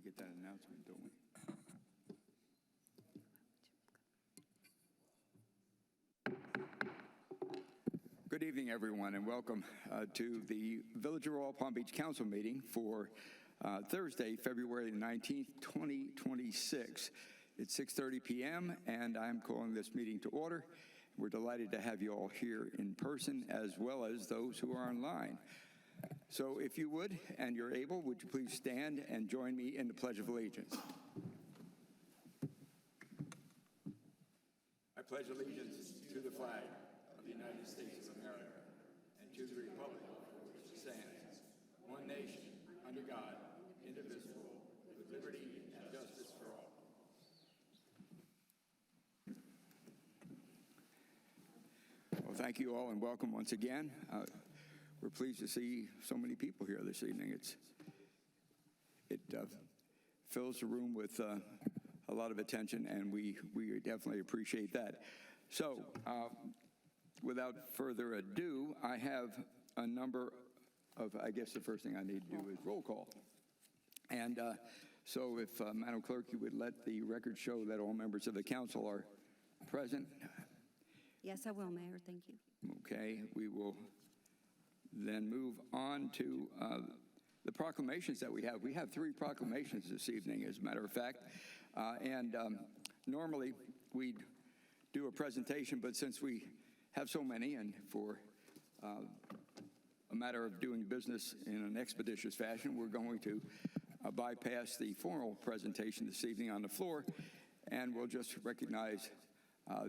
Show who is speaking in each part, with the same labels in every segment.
Speaker 1: get that announcement, don't we? Good evening, everyone, and welcome to the Village of Royal Palm Beach Council meeting for Thursday, February 19th, 2026. It's 6:30 p.m., and I'm calling this meeting to order. We're delighted to have you all here in person, as well as those who are online. So if you would, and you're able, would you please stand and join me in the Pledge of Allegiance? I pledge allegiance to the flag of the United States of America and to the republic for which it stands, one nation, under God, indivisible, with liberty and justice for all. Well, thank you all and welcome once again. We're pleased to see so many people here this evening. It fills the room with a lot of attention, and we definitely appreciate that. So, without further ado, I have a number of, I guess the first thing I need to do is roll call. And so if, Madam Clerk, you would let the record show that all members of the council are present.
Speaker 2: Yes, I will, Mayor. Thank you.
Speaker 1: Okay, we will then move on to the proclamations that we have. We have 3 proclamations this evening, as a matter of fact. Normally, we'd do a presentation, but since we have so many, and for a matter of doing business in an expeditious fashion, we're going to bypass the formal presentation this evening on the floor, and we'll just recognize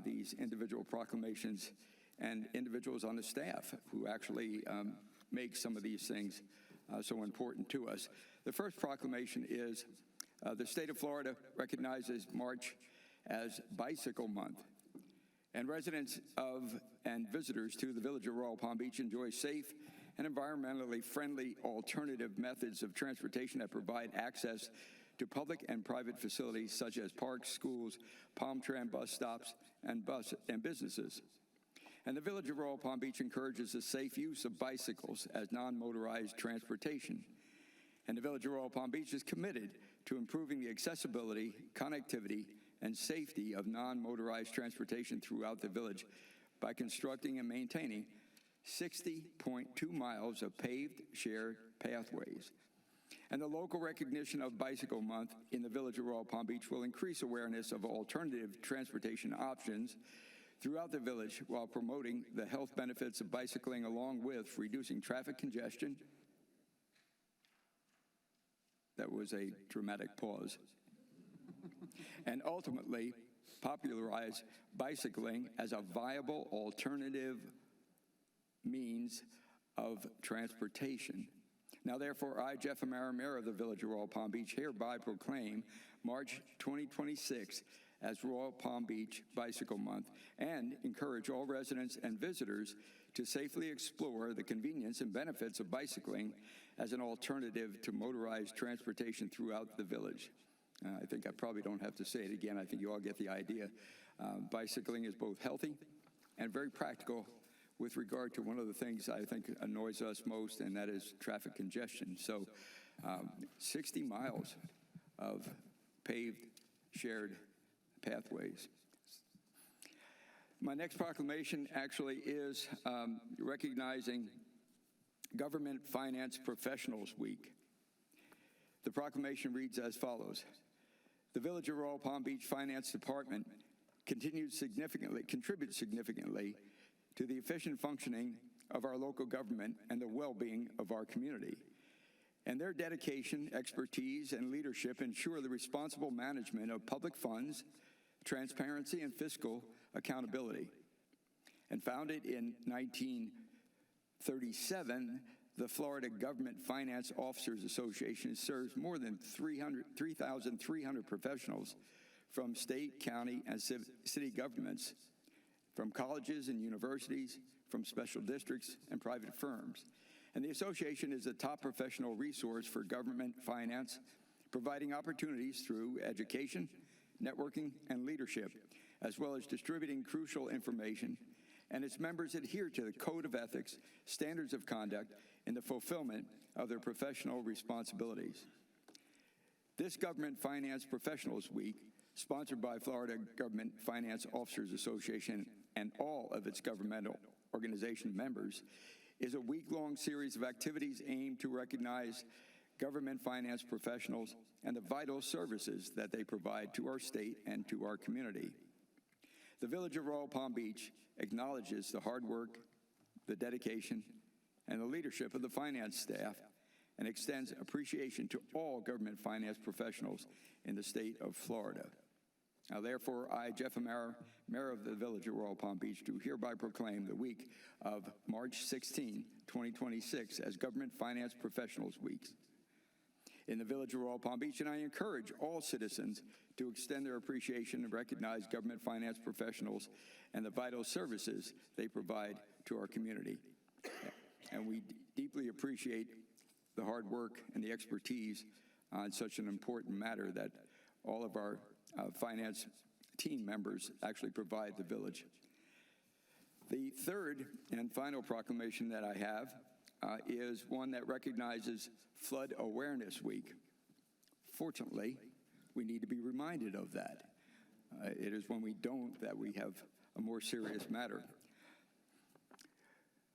Speaker 1: these individual proclamations and individuals on the staff who actually make some of these things so important to us. The first proclamation is the state of Florida recognizes March as Bicycle Month, and residents of and visitors to the Village of Royal Palm Beach enjoy safe and environmentally friendly alternative methods of transportation that provide access to public and private facilities such as parks, schools, Palm Tram bus stops, and businesses. And the Village of Royal Palm Beach encourages the safe use of bicycles as non-motorized transportation. And the Village of Royal Palm Beach is committed to improving the accessibility, connectivity, and safety of non-motorized transportation throughout the village by constructing and maintaining 60.2 miles of paved shared pathways. And the local recognition of Bicycle Month in the Village of Royal Palm Beach will increase awareness of alternative transportation options throughout the village while promoting the health benefits of bicycling, along with reducing traffic congestion. That was a dramatic pause. And ultimately, popularize bicycling as a viable alternative means of transportation. Now, therefore, I, Jeff Amara, Mayor of the Village of Royal Palm Beach, hereby proclaim March 2026 as Royal Palm Beach Bicycle Month, and encourage all residents and visitors to safely explore the convenience and benefits of bicycling as an alternative to motorized transportation throughout the village. I think I probably don't have to say it again. I think you all get the idea. Bicycling is both healthy and very practical with regard to one of the things I think annoys us most, and that is traffic congestion. So 60 miles of paved, shared pathways. My next proclamation actually is recognizing Government Finance Professionals Week. The proclamation reads as follows. The Village of Royal Palm Beach Finance Department contributes significantly to the efficient functioning of our local government and the well-being of our community. And their dedication, expertise, and leadership ensure the responsible management of public funds, transparency, and fiscal accountability. And founded in 1937, the Florida Government Finance Officers Association serves more than 3,300 professionals from state, county, and city governments, from colleges and universities, from special districts and private firms. And the association is a top professional resource for government finance, providing opportunities through education, networking, and leadership, as well as distributing crucial information. And its members adhere to the Code of Ethics, standards of conduct, in the fulfillment of their professional responsibilities. This Government Finance Professionals Week, sponsored by Florida Government Finance Officers Association and all of its governmental organization members, is a week-long series of activities aimed to recognize government finance professionals and the vital services that they provide to our state and to our community. The Village of Royal Palm Beach acknowledges the hard work, the dedication, and the leadership of the finance staff and extends appreciation to all government finance professionals in the state of Florida. Now, therefore, I, Jeff Amara, Mayor of the Village of Royal Palm Beach, do hereby proclaim the week of March 16, 2026 as Government Finance Professionals Week in the Village of Royal Palm Beach, and I encourage all citizens to extend their appreciation and recognize government finance professionals and the vital services they provide to our community. And we deeply appreciate the hard work and the expertise on such an important matter that all of our finance team members actually provide the village. The third and final proclamation that I have is one that recognizes Flood Awareness Week. Fortunately, we need to be reminded of that. It is when we don't that we have a more serious matter.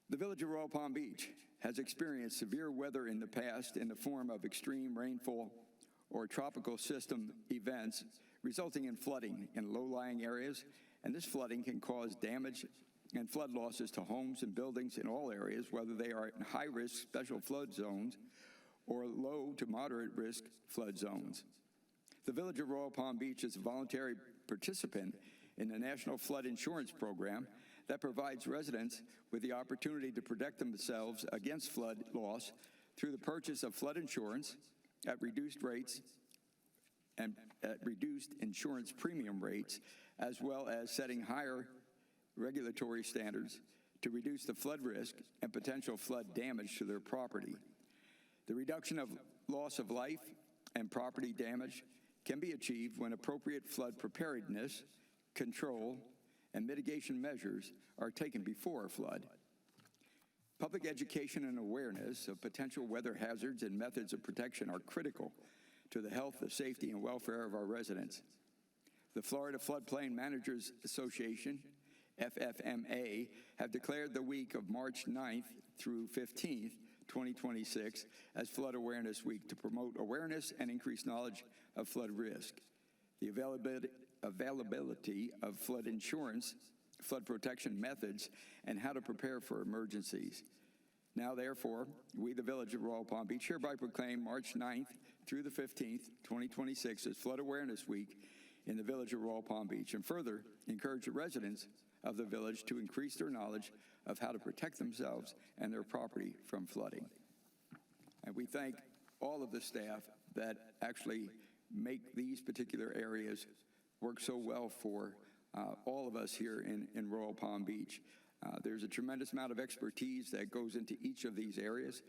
Speaker 1: The Village of Royal Palm Beach has experienced severe weather in the past in the form of extreme rainfall or tropical system events, resulting in flooding in low-lying areas, and this flooding can cause damage and flood losses to homes and buildings in all areas, whether they are in high-risk special flood zones or low to moderate risk flood zones. The Village of Royal Palm Beach is a voluntary participant in the National Flood Insurance Program that provides residents with the opportunity to protect themselves against flood loss through the purchase of flood insurance at reduced rates and at reduced insurance premium rates, as well as setting higher regulatory standards to reduce the flood risk and potential flood damage to their property. The reduction of loss of life and property damage can be achieved when appropriate flood preparedness, control, and mitigation measures are taken before a flood. Public education and awareness of potential weather hazards and methods of protection are critical to the health, the safety, and welfare of our residents. The Florida Floodplain Managers Association, FFMA, have declared the week of March 9th through 15th, 2026 as Flood Awareness Week to promote awareness and increase knowledge of flood risk, the availability of flood insurance, flood protection methods, and how to prepare for emergencies. Now, therefore, we, the Village of Royal Palm Beach, hereby proclaim March 9th through the 15th, 2026 as Flood Awareness Week in the Village of Royal Palm Beach, and further encourage the residents of the village to increase their knowledge of how to protect themselves and their property from flooding. And we thank all of the staff that actually make these particular areas work so well for all of us here in Royal Palm Beach. There's a tremendous amount of expertise that goes into each of these areas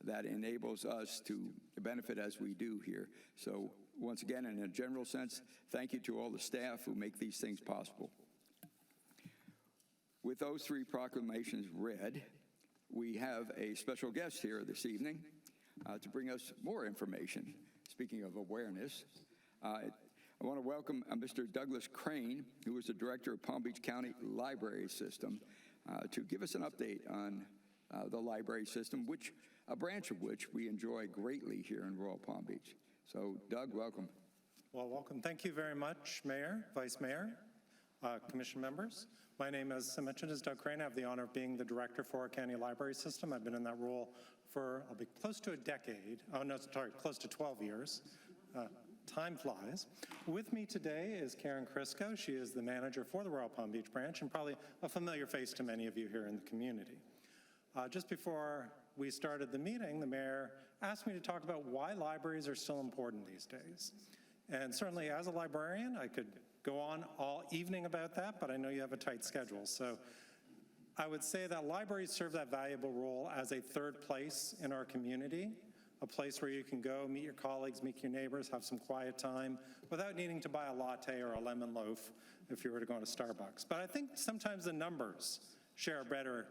Speaker 1: that enables us to benefit as we do here. So once again, in a general sense, thank you to all the staff who make these things possible. With those three proclamations read, we have a special guest here this evening to bring us more information. Speaking of awareness, I want to welcome Mr. Douglas Crane, who is the Director of Palm Beach County Library System, to give us an update on the library system, a branch of which we enjoy greatly here in Royal Palm Beach. So, Doug, welcome.
Speaker 3: Well, welcome. Thank you very much, Mayor, Vice Mayor, Commission members. My name, as I mentioned, is Doug Crane. I have the honor of being the Director for our County Library System. I've been in that role for, I'll be close to a decade. Oh, no, sorry, close to 12 years. Time flies. With me today is Karen Crisco. She is the manager for the Royal Palm Beach branch and probably a familiar face to many of you here in the community. Just before we started the meeting, the mayor asked me to talk about why libraries are still important these days. And certainly as a librarian, I could go on all evening about that, but I know you have a tight schedule. So I would say that libraries serve that valuable role as a third place in our community, a place where you can go, meet your colleagues, meet your neighbors, have some quiet time without needing to buy a latte or a lemon loaf if you were to go to Starbucks. But I think sometimes the numbers share a better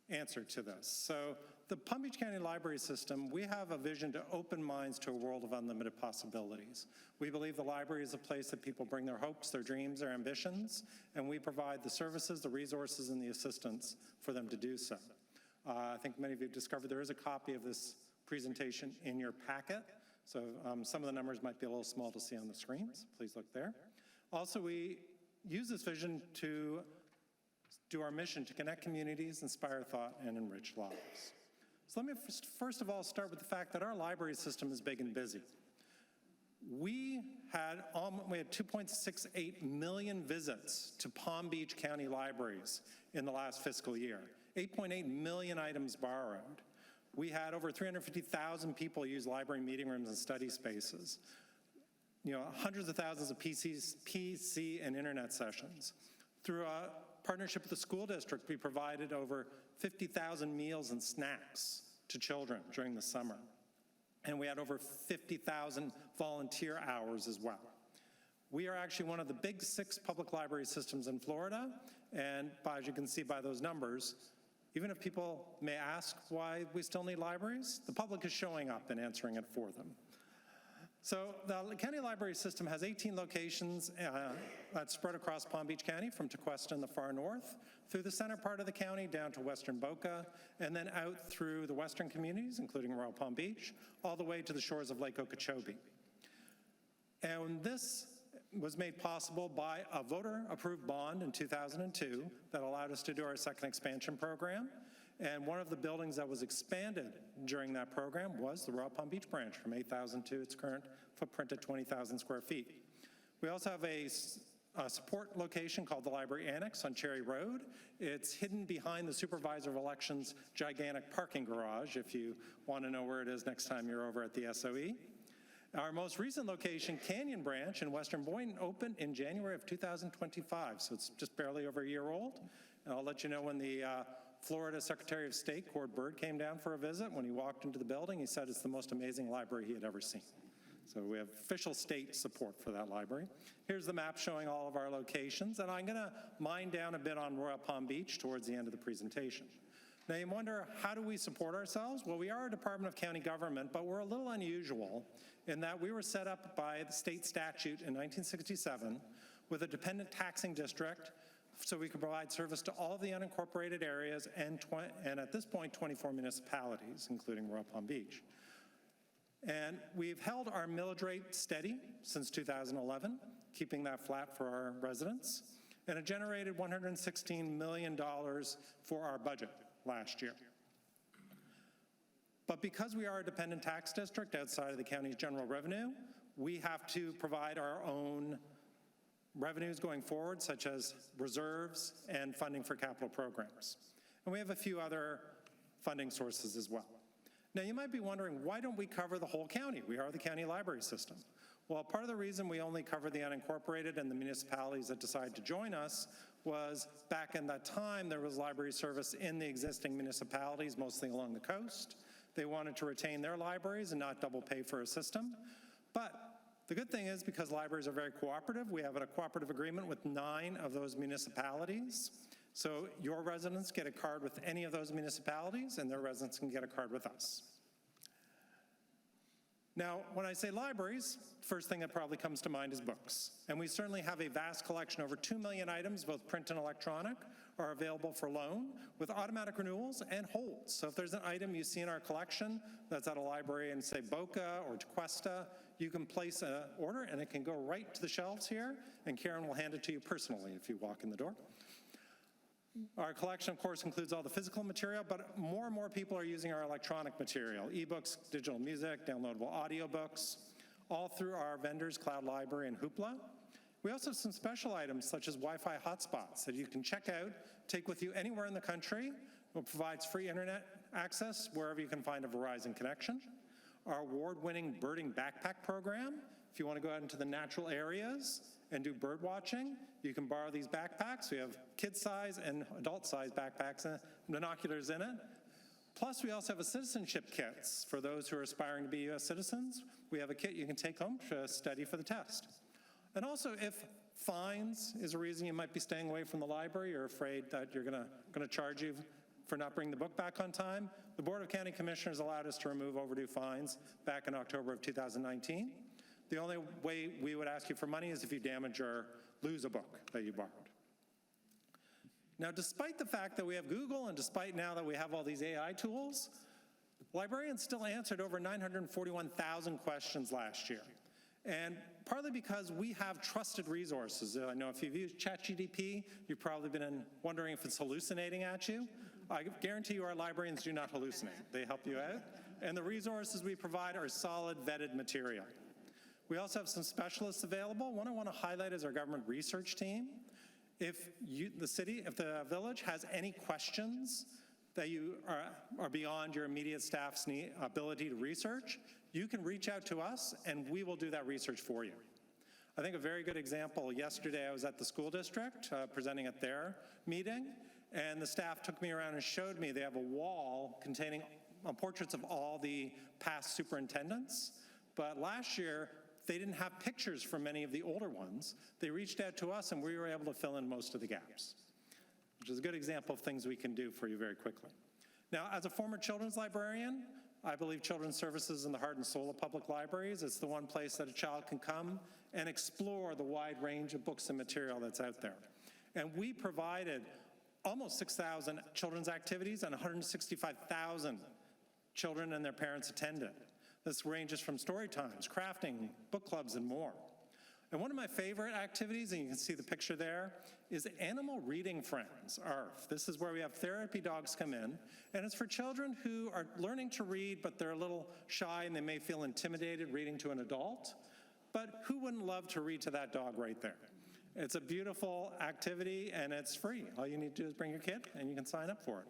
Speaker 3: answer to this. So the Palm Beach County Library System, we have a vision to open minds to a world of unlimited possibilities. We believe the library is a place that people bring their hopes, their dreams, their ambitions, and we provide the services, the resources, and the assistance for them to do so. I think many of you have discovered there is a copy of this presentation in your packet, so some of the numbers might be a little small to see on the screens. Please look there. Also, we use this vision to do our mission to connect communities, inspire thought, and enrich lives. So let me first of all start with the fact that our library system is big and busy. We had 2.68 million visits to Palm Beach County libraries in the last fiscal year, 8.8 million items borrowed. We had over 350,000 people use library meeting rooms and study spaces. Hundreds of thousands of PC and internet sessions. Through a partnership with the school district, we provided over 50,000 meals and snacks to children during the summer. And we had over 50,000 volunteer hours as well. We are actually one of the big 6 public library systems in Florida, and as you can see by those numbers, even if people may ask why we still need libraries, the public is showing up and answering it for them. So the county library system has 18 locations that's spread across Palm Beach County, from Tequesta in the far north, through the center part of the county, down to western Boca, and then out through the western communities, including Royal Palm Beach, all the way to the shores of Lake Okeechobee. And this was made possible by a voter-approved bond in 2002 that allowed us to do our second expansion program. And one of the buildings that was expanded during that program was the Royal Palm Beach branch, from 8,000 to its current footprint at 20,000 square feet. We also have a support location called the Library Annex on Cherry Road. It's hidden behind the Supervisor of Elections' gigantic parking garage, if you want to know where it is next time you're over at the SOE. Our most recent location, Canyon Branch in Western Boynton, opened in January of 2025, so it's just barely over a year old. And I'll let you know when the Florida Secretary of State, Cord Bird, came down for a visit. When he walked into the building, he said it's the most amazing library he had ever seen. So we have official state support for that library. Here's the map showing all of our locations, and I'm gonna mine down a bit on Royal Palm Beach towards the end of the presentation. Now you wonder, how do we support ourselves? Well, we are a Department of County Government, but we're a little unusual in that we were set up by the state statute in 1967 with a dependent taxing district, so we could provide service to all of the unincorporated areas and at this point, 24 municipalities, including Royal Palm Beach. And we've held our millage rate steady since 2011, keeping that flat for our residents, and it generated $116 million for our budget last year. But because we are a dependent tax district outside of the county's general revenue, we have to provide our own revenues going forward, such as reserves and funding for capital programs. And we have a few other funding sources as well. Now, you might be wondering, why don't we cover the whole county? We are the county library system. Well, part of the reason we only cover the unincorporated and the municipalities that decide to join us was back in that time, there was library service in the existing municipalities, mostly along the coast. They wanted to retain their libraries and not double pay for a system. But the good thing is, because libraries are very cooperative, we have a cooperative agreement with 9 of those municipalities. So your residents get a card with any of those municipalities, and their residents can get a card with us. Now, when I say libraries, first thing that probably comes to mind is books. And we certainly have a vast collection. Over 2 million items, both print and electronic, are available for loan with automatic renewals and holds. So if there's an item you see in our collection that's at a library in, say, Boca or Tequesta, you can place an order and it can go right to the shelves here, and Karen will hand it to you personally if you walk in the door. Our collection, of course, includes all the physical material, but more and more people are using our electronic material, ebooks, digital music, downloadable audiobooks, all through our vendors, Cloud Library and Hoopla. We also have some special items such as Wi-Fi hotspots that you can check out, take with you anywhere in the country. It provides free internet access wherever you can find a Verizon connection. Our award-winning birding backpack program, if you want to go out into the natural areas and do bird watching, you can borrow these backpacks. We have kid-size and adult-size backpacks and binoculars in it. Plus, we also have a citizenship kits for those who are aspiring to be U.S. citizens. We have a kit you can take home to study for the test. And also, if fines is a reason you might be staying away from the library or afraid that you're going to charge you for not bringing the book back on time, the Board of County Commissioners allowed us to remove overdue fines back in October of 2019. The only way we would ask you for money is if you damage or lose a book that you borrowed. Now, despite the fact that we have Google and despite now that we have all these AI tools, librarians still answered over 941,000 questions last year. And partly because we have trusted resources. I know if you've used ChatGPT, you've probably been wondering if it's hallucinating at you. I guarantee you our librarians do not hallucinate. They help you out. And the resources we provide are solid, vetted material. We also have some specialists available. One I want to highlight is our government research team. If the village has any questions that you are beyond your immediate staff's ability to research, you can reach out to us and we will do that research for you. I think a very good example, yesterday I was at the school district presenting at their meeting, and the staff took me around and showed me they have a wall containing portraits of all the past superintendents, but last year they didn't have pictures from many of the older ones. They reached out to us and we were able to fill in most of the gaps, which is a good example of things we can do for you very quickly. Now, as a former children's librarian, I believe children's services in the heart and soul of public libraries. It's the one place that a child can come and explore the wide range of books and material that's out there. And we provided almost 6,000 children's activities and 165,000 children and their parents attended. This ranges from story times, crafting, book clubs, and more. And one of my favorite activities, and you can see the picture there, is Animal Reading Friends, ARF. This is where we have therapy dogs come in, and it's for children who are learning to read, but they're a little shy and they may feel intimidated reading to an adult. But who wouldn't love to read to that dog right there? It's a beautiful activity and it's free. All you need to do is bring your kid and you can sign up for it.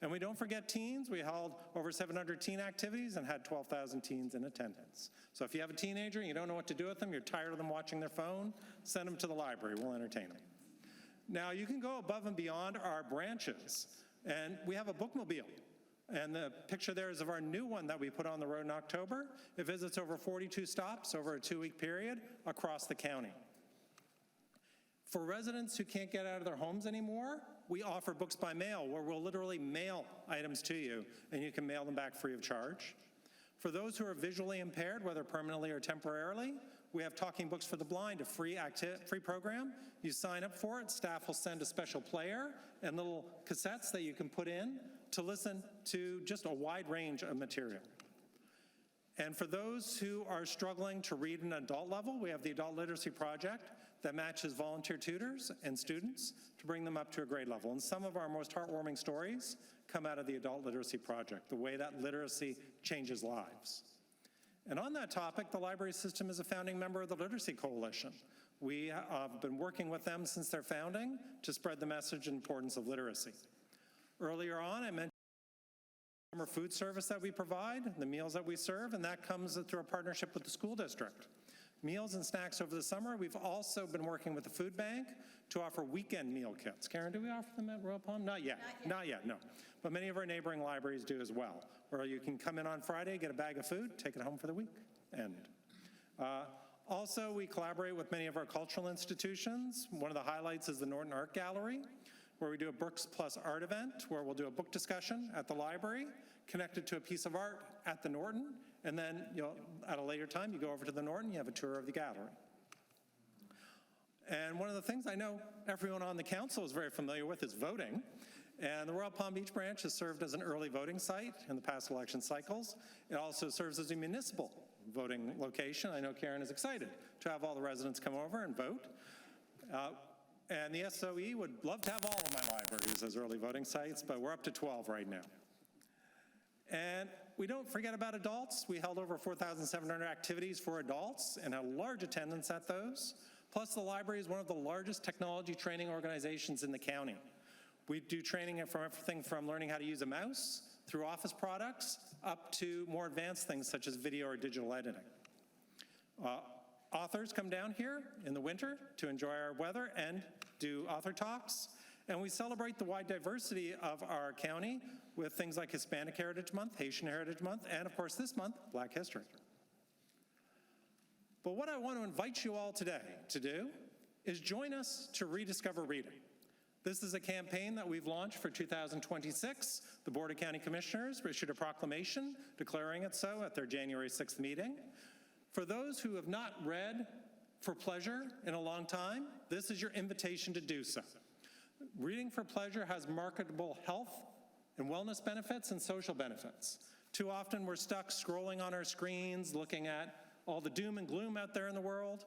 Speaker 3: And we don't forget teens. We held over 700 teen activities and had 12,000 teens in attendance. So if you have a teenager and you don't know what to do with them, you're tired of them watching their phone, send them to the library. We'll entertain them. Now, you can go above and beyond our branches. And we have a bookmobile. And the picture there is of our new one that we put on the road in October. It visits over 42 stops over a 2-week period across the county. For residents who can't get out of their homes anymore, we offer books by mail, where we'll literally mail items to you, and you can mail them back free of charge. For those who are visually impaired, whether permanently or temporarily, we have Talking Books for the Blind, a free program. You sign up for it, staff will send a special player and little cassettes that you can put in to listen to just a wide range of material. And for those who are struggling to read at an adult level, we have the Adult Literacy Project that matches volunteer tutors and students to bring them up to a grade level. And some of our most heartwarming stories come out of the Adult Literacy Project, the way that literacy changes lives. And on that topic, the library system is a founding member of the Literacy Coalition. We have been working with them since their founding to spread the message and importance of literacy. Earlier on, I mentioned the summer food service that we provide, the meals that we serve, and that comes through a partnership with the school district. Meals and snacks over the summer. We've also been working with the food bank to offer weekend meal kits. Karen, do we offer them at Royal Palm? Not yet. Not yet, no. But many of our neighboring libraries do as well, where you can come in on Friday, get a bag of food, take it home for the weekend. Also, we collaborate with many of our cultural institutions. One of the highlights is the Norton Art Gallery, where we do a Books Plus Art event, where we'll do a book discussion at the library, connected to a piece of art at the Norton, and then at a later time, you go over to the Norton, you have a tour of the gallery. And one of the things I know everyone on the council is very familiar with is voting. And the Royal Palm Beach branch has served as an early voting site in the past election cycles. It also serves as a municipal voting location. I know Karen is excited to have all the residents come over and vote. And the SOE would love to have all of my libraries as early voting sites, but we're up to 12 right now. And we don't forget about adults. We held over 4,700 activities for adults and had a large attendance at those. Plus, the library is one of the largest technology training organizations in the county. We do training from everything from learning how to use a mouse through office products up to more advanced things such as video or digital editing. Authors come down here in the winter to enjoy our weather and do author talks. And we celebrate the wide diversity of our county with things like Hispanic Heritage Month, Haitian Heritage Month, and of course this month, Black History. But what I want to invite you all today to do is join us to rediscover reading. This is a campaign that we've launched for 2026. The Board of County Commissioners issued a proclamation declaring it so at their January 6th meeting. For those who have not read For Pleasure in a long time, this is your invitation to do so. Reading for Pleasure has marketable health and wellness benefits and social benefits. Too often we're stuck scrolling on our screens, looking at all the doom and gloom out there in the world.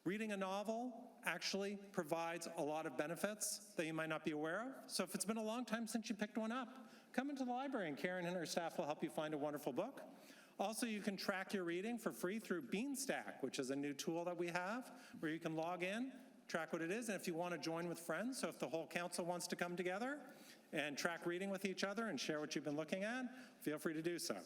Speaker 3: Reading a novel actually provides a lot of benefits that you might not be aware of. So if it's been a long time since you picked one up, come into the library and Karen and her staff will help you find a wonderful book. Also, you can track your reading for free through Beanstack, which is a new tool that we have where you can log in, track what it is, and if you want to join with friends, so if the whole council wants to come together and track reading with each other and share what you've been looking at, feel free to do so.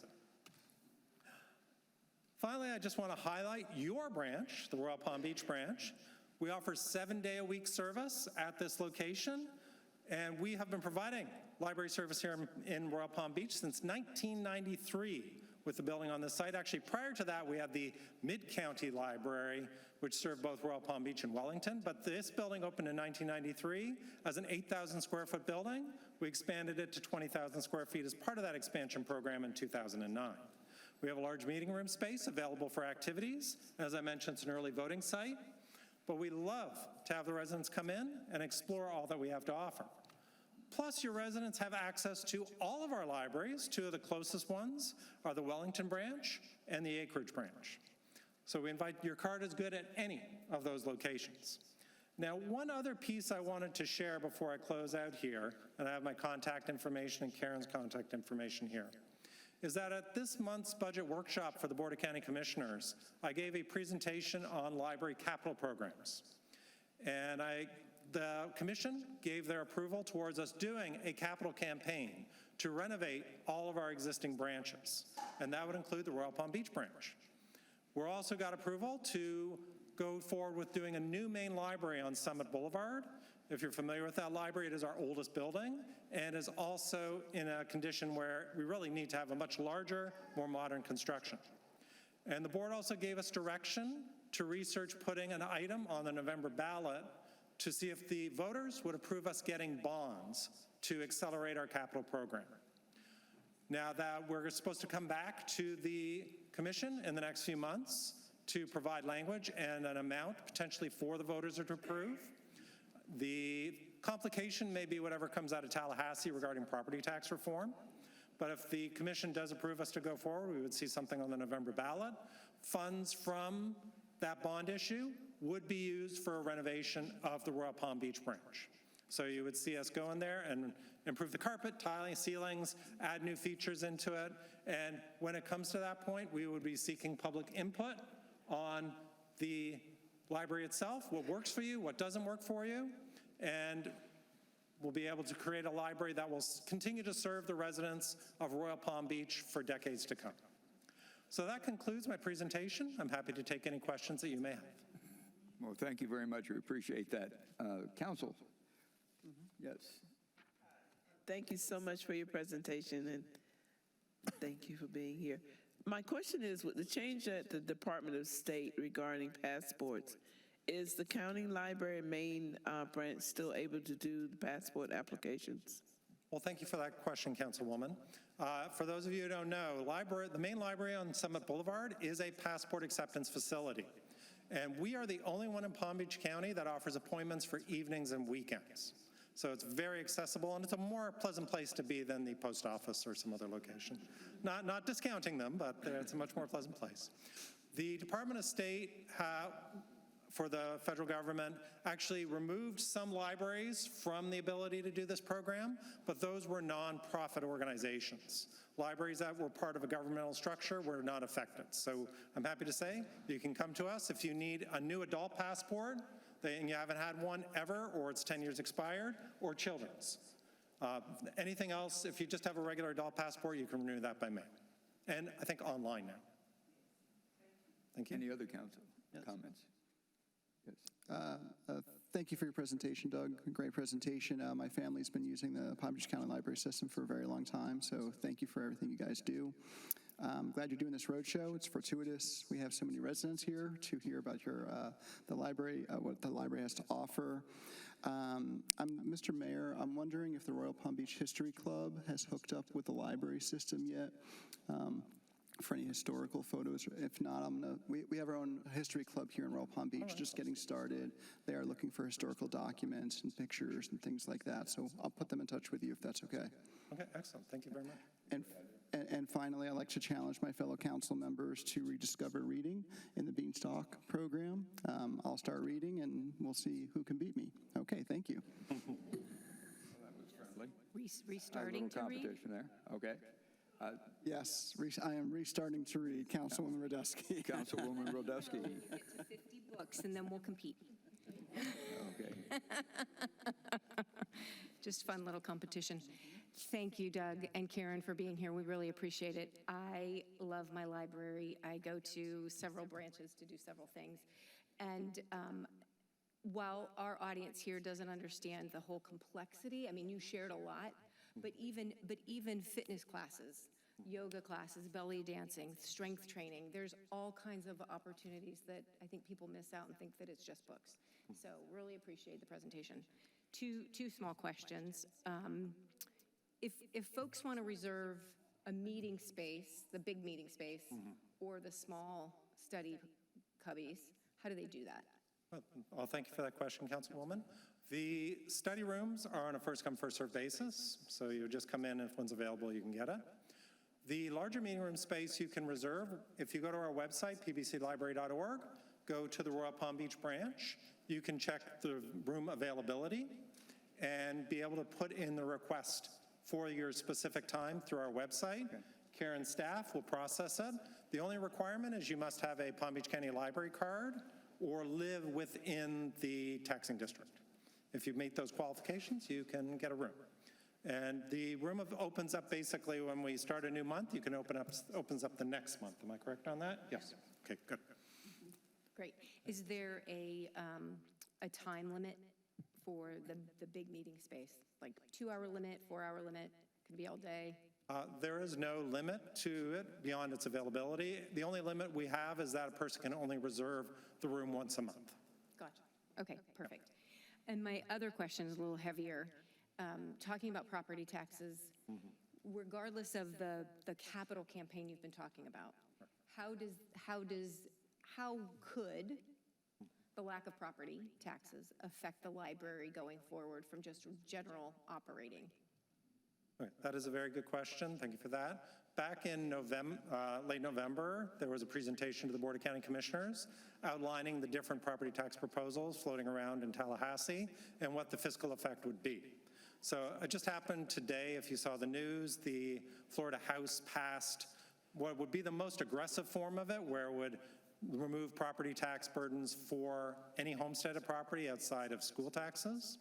Speaker 3: Finally, I just want to highlight your branch, the Royal Palm Beach branch. We offer 7-day-a-week service at this location, and we have been providing library service here in Royal Palm Beach since 1993 with the building on this site. Actually, prior to that, we had the Mid-County Library, which served both Royal Palm Beach and Wellington, but this building opened in 1993 as an 8,000 square foot building. We expanded it to 20,000 square feet as part of that expansion program in 2009. We have a large meeting room space available for activities. As I mentioned, it's an early voting site, but we love to have the residents come in and explore all that we have to offer. Plus, your residents have access to all of our libraries. Two of the closest ones are the Wellington branch and the Acreage branch. So we invite your card is good at any of those locations. Now, one other piece I wanted to share before I close out here, and I have my contact information and Karen's contact information here, is that at this month's budget workshop for the Board of County Commissioners, I gave a presentation on library capital programs. And the commission gave their approval towards us doing a capital campaign to renovate all of our existing branches. And that would include the Royal Palm Beach branch. We're also got approval to go forward with doing a new main library on Summit Boulevard. If you're familiar with that library, it is our oldest building and is also in a condition where we really need to have a much larger, more modern construction. And the board also gave us direction to research putting an item on the November ballot to see if the voters would approve us getting bonds to accelerate our capital program. Now that we're supposed to come back to the commission in the next few months to provide language and an amount potentially for the voters to approve. The complication may be whatever comes out of Tallahassee regarding property tax reform. But if the commission does approve us to go forward, we would see something on the November ballot. Funds from that bond issue would be used for a renovation of the Royal Palm Beach branch. So you would see us go in there and improve the carpet, tiling, ceilings, add new features into it. And when it comes to that point, we would be seeking public input on the library itself, what works for you, what doesn't work for you, and we'll be able to create a library that will continue to serve the residents of Royal Palm Beach for decades to come. So that concludes my presentation. I'm happy to take any questions that you may have.
Speaker 1: Well, thank you very much. We appreciate that. Council? Yes.
Speaker 4: Thank you so much for your presentation, and thank you for being here. My question is, with the change at the Department of State regarding passports, is the county library main branch still able to do the passport applications?
Speaker 3: Well, thank you for that question, Councilwoman. For those of you who don't know, the main library on Summit Boulevard is a passport acceptance facility. And we are the only one in Palm Beach County that offers appointments for evenings and weekends. So it's very accessible, and it's a more pleasant place to be than the post office or some other location. Not discounting them, but it's a much more pleasant place. The Department of State for the federal government actually removed some libraries from the ability to do this program, but those were nonprofit organizations. Libraries that were part of a governmental structure were not affected. So I'm happy to say you can come to us if you need a new adult passport and you haven't had one ever, or it's 10 years expired, or children's. Anything else, if you just have a regular adult passport, you can renew that by May. And I think online now. Thank you.
Speaker 1: Any other council comments? Yes.
Speaker 5: Thank you for your presentation, Doug. Great presentation. My family's been using the Palm Beach County Library System for a very long time, so thank you for everything you guys do. I'm glad you're doing this roadshow. It's fortuitous. We have so many residents here to hear about the library, what the library has to offer. Mr. Mayor, I'm wondering if the Royal Palm Beach History Club has hooked up with the library system yet for any historical photos. If not, we have our own history club here in Royal Palm Beach, just getting started. They are looking for historical documents and pictures and things like that. So I'll put them in touch with you if that's okay.
Speaker 3: Okay, excellent. Thank you very much.
Speaker 5: And finally, I'd like to challenge my fellow council members to rediscover reading in the Beanstalk program. I'll start reading, and we'll see who can beat me. Okay, thank you.
Speaker 2: Restarting to read?
Speaker 1: Competition there, okay.
Speaker 5: Yes, I am restarting to read, Councilwoman Radusky.
Speaker 1: Councilwoman Rodusky,
Speaker 2: Get to 50 books, and then we'll compete.
Speaker 1: okay.
Speaker 2: Just fun little competition. Thank you, Doug and Karen, for being here. We really appreciate it. I love my library. I go to several branches to do several things. And while our audience here doesn't understand the whole complexity, I mean, you shared a lot, but even fitness classes, yoga classes, belly dancing, strength training, there's all kinds of opportunities that I think people miss out and think that it's just books. So really appreciate the presentation. Two small questions. If folks want to reserve a meeting space, the big meeting space, or the small study cubbies, how do they do that?
Speaker 3: Well, thank you for that question, Councilwoman. The study rooms are on a first-come, first-served basis, so you just come in, if one's available, you can get it. The larger meeting room space you can reserve. If you go to our website, pbclibrary.org, go to the Royal Palm Beach branch, you can check the room availability and be able to put in the request for your specific time through our website. Okay. Karen's staff will process it. The only requirement is you must have a Palm Beach County Library card or live within the taxing district. If you meet those qualifications, you can get a room. And the room opens up basically when we start a new month. You can opens up the next month. Am I correct on that? Yes. Okay, good.
Speaker 2: Great. Is there a time limit for the big meeting space? Like 2-hour limit, 4-hour limit, can be all day?
Speaker 3: There is no limit to it beyond its availability. The only limit we have is that a person can only reserve the room once a month.
Speaker 2: Gotcha. Okay, perfect. And my other question is a little heavier. Talking about property taxes, regardless of the capital campaign you've been talking about, how could the lack of property taxes affect the library going forward from just general operating?
Speaker 3: Right. That is a very good question. Thank you for that. Back in November, late November, there was a presentation to the Board of County Commissioners outlining the different property tax proposals floating around in Tallahassee and what the fiscal effect would be. So it just happened today, if you saw the news, the Florida House passed what would be the most aggressive form of it, where it would remove property tax burdens for any homesteaded property outside of school taxes.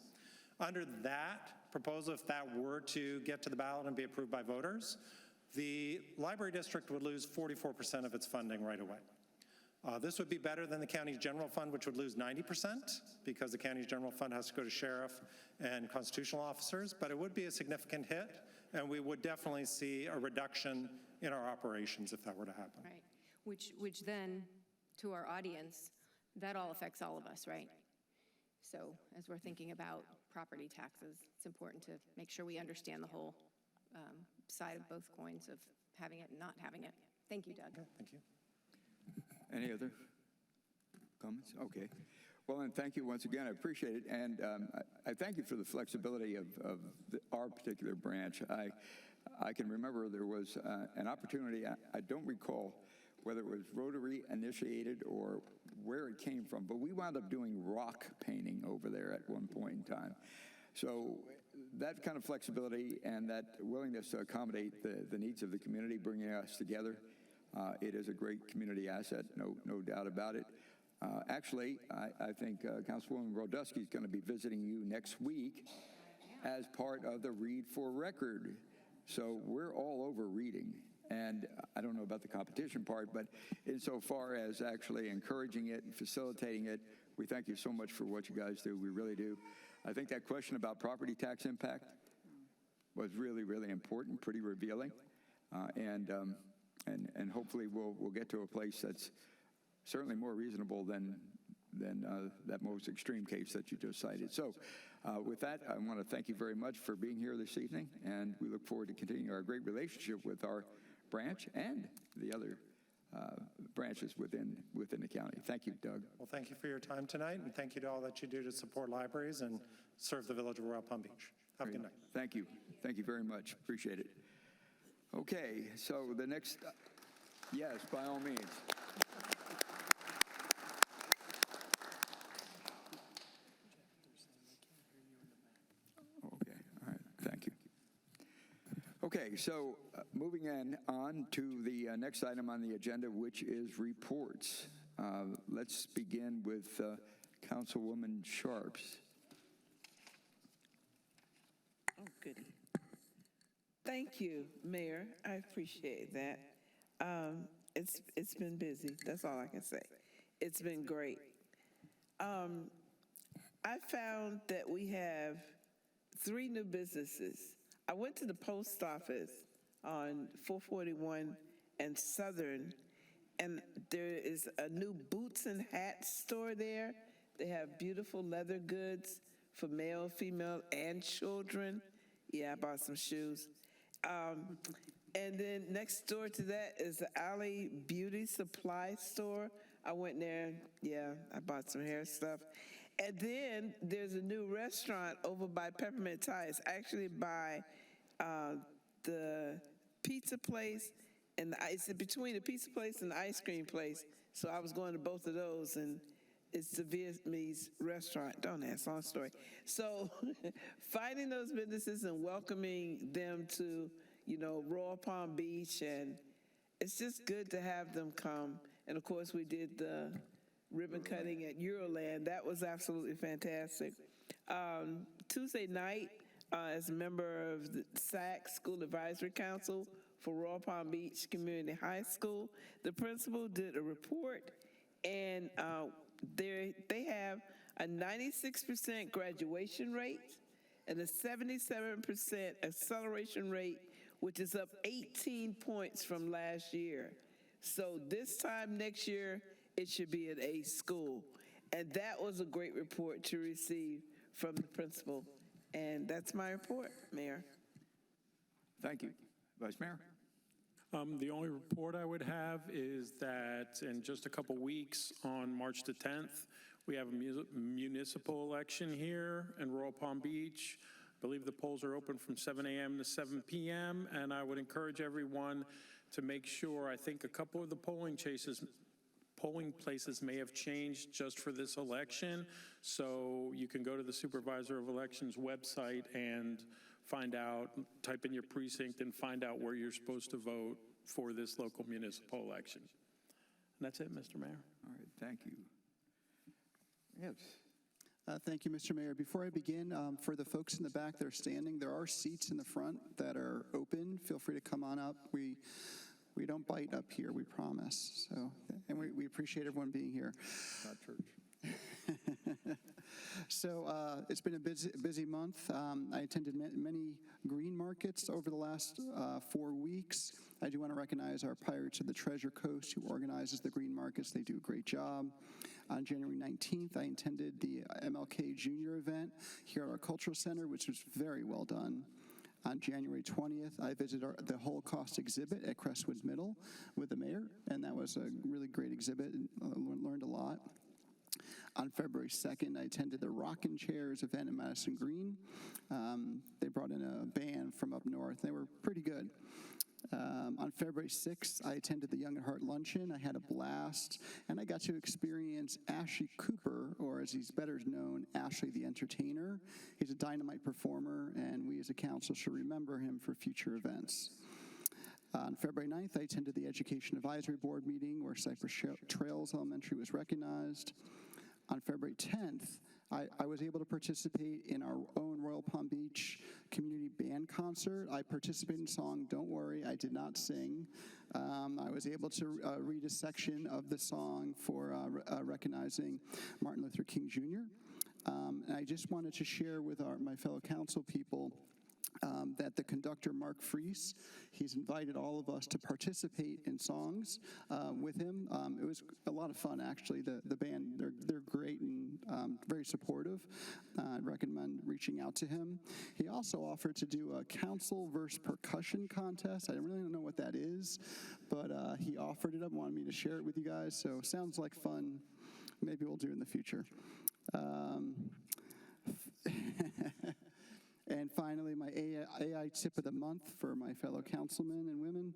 Speaker 3: Under that proposal, if that were to get to the ballot and be approved by voters, the library district would lose 44% of its funding right away. This would be better than the county's general fund, which would lose 90%, because the county's general fund has to go to sheriff and constitutional officers, but it would be a significant hit, and we would definitely see a reduction in our operations if that were to happen.
Speaker 2: Right, which then, to our audience, that all affects all of us, right? So as we're thinking about property taxes, it's important to make sure we understand the whole side of both coins of having it and not having it. Thank you, Doug.
Speaker 3: Okay, thank you.
Speaker 1: Any other comments? Okay. Well, and thank you once again. I appreciate it. And I thank you for the flexibility of our particular branch. I can remember there was an opportunity, I don't recall whether it was Rotary initiated or where it came from, but we wound up doing rock painting over there at one point in time. So that kind of flexibility and that willingness to accommodate the needs of the community, bringing us together, it is a great community asset, no doubt about it. Actually, I think Councilwoman Rodusky is going to be visiting you next week as part of the Read for Record. So we're all over reading. And I don't know about the competition part, but insofar as actually encouraging it and facilitating it, we thank you so much for what you guys do. We really do. I think that question about property tax impact was really, really important, pretty revealing. And and hopefully we'll get to a place that's certainly more reasonable than that most extreme case that you just cited. So with that, I want to thank you very much for being here this evening, and we look forward to continuing our great relationship with our branch and the other branches within the county. Thank you, Doug.
Speaker 3: Well, thank you for your time tonight, and thank you to all that you do to support libraries and serve the village of Royal Palm Beach. Have a good night.
Speaker 1: Thank you. Thank you very much. Appreciate it. Okay, so the next, yes, by all means. Okay, all right, thank you. Okay, so moving on to the next item on the agenda, which is reports. Let's begin with Councilwoman Sharps.
Speaker 4: Oh, goody. Thank you, Mayor. I appreciate that. It's been busy. That's all I can say. It's been great. I found that we have 3 new businesses. I went to the post office on 441 and Southern, and there is a new boots and hats store there. They have beautiful leather goods for male, female, and children. Yeah, I bought some shoes. And then next door to that is the Alley Beauty Supply Store. I went there, yeah, I bought some hair stuff. And then there's a new restaurant over by Peppermint Ties, actually by the pizza place, and it's between the pizza place and the ice cream place. So I was going to both of those, and it's the Vietnamese restaurant. Don't ask, long story. So finding those businesses and welcoming them to, Royal Palm Beach, and it's just good to have them come. And of course, we did the ribbon cutting at Euroland. That was absolutely fantastic. Tuesday night, as a member of the SAC, School Advisory Council for Royal Palm Beach Community High School, the principal did a report, and they have a 96% graduation rate and a 77% acceleration rate, which is up 18 points from last year. So this time next year, it should be an A school. And that was a great report to receive from the principal. And that's my report, Mayor.
Speaker 1: Thank you. Vice Mayor?
Speaker 6: The only report I would have is that in just a couple weeks, on March the 10th, we have a municipal election here in Royal Palm Beach. I believe the polls are open from 7 a.m. to 7 p.m., and I would encourage everyone to make sure, I think a couple of the polling places may have changed just for this election, so you can go to the Supervisor of Elections website and find out, type in your precinct and find out where you're supposed to vote for this local municipal election. And that's it, Mr. Mayor.
Speaker 1: All right, thank you. Yes.
Speaker 5: Thank you, Mr. Mayor. Before I begin, for the folks in the back that are standing, there are seats in the front that are open. Feel free to come on up. We don't bite up here, we promise. So, and we appreciate everyone being here.
Speaker 1: Not church.
Speaker 5: So it's been a busy month. I attended many green markets over the last 4 weeks. I do want to recognize our Pirates of the Treasure Coast, who organizes the green markets. They do a great job. On January 19th, I attended the MLK Junior event here at our Cultural Center, which was very well done. On January 20th, I visited the Holocaust exhibit at Crestwood Middle with the mayor, and that was a really great exhibit, and learned a lot. On February 2nd, I attended the Rockin' Chairs event in Madison Green. They brought in a band from up north. They were pretty good. On February 6th, I attended the Young at Heart Luncheon. I had a blast, and I got to experience Ashley Cooper, or as he's better known, Ashley the Entertainer. He's a dynamite performer, and we as a council should remember him for future events. On February 9th, I attended the Education Advisory Board meeting where Cypress Trails Elementary was recognized. On February 10th, I was able to participate in our own Royal Palm Beach community band concert. I participated in the song Don't Worry, I did not sing. I was able to read a section of the song for recognizing Martin Luther King Jr. And I just wanted to share with my fellow council people that the conductor, Mark Fries, he's invited all of us to participate in songs with him. It was a lot of fun, actually. The band, they're great and very supportive. I'd recommend reaching out to him. He also offered to do a council versus percussion contest. I really don't know what that is, but he offered it up, wanted me to share it with you guys. So sounds like fun. Maybe we'll do it in the future. And finally, my AI tip of the month for my fellow councilmen and women.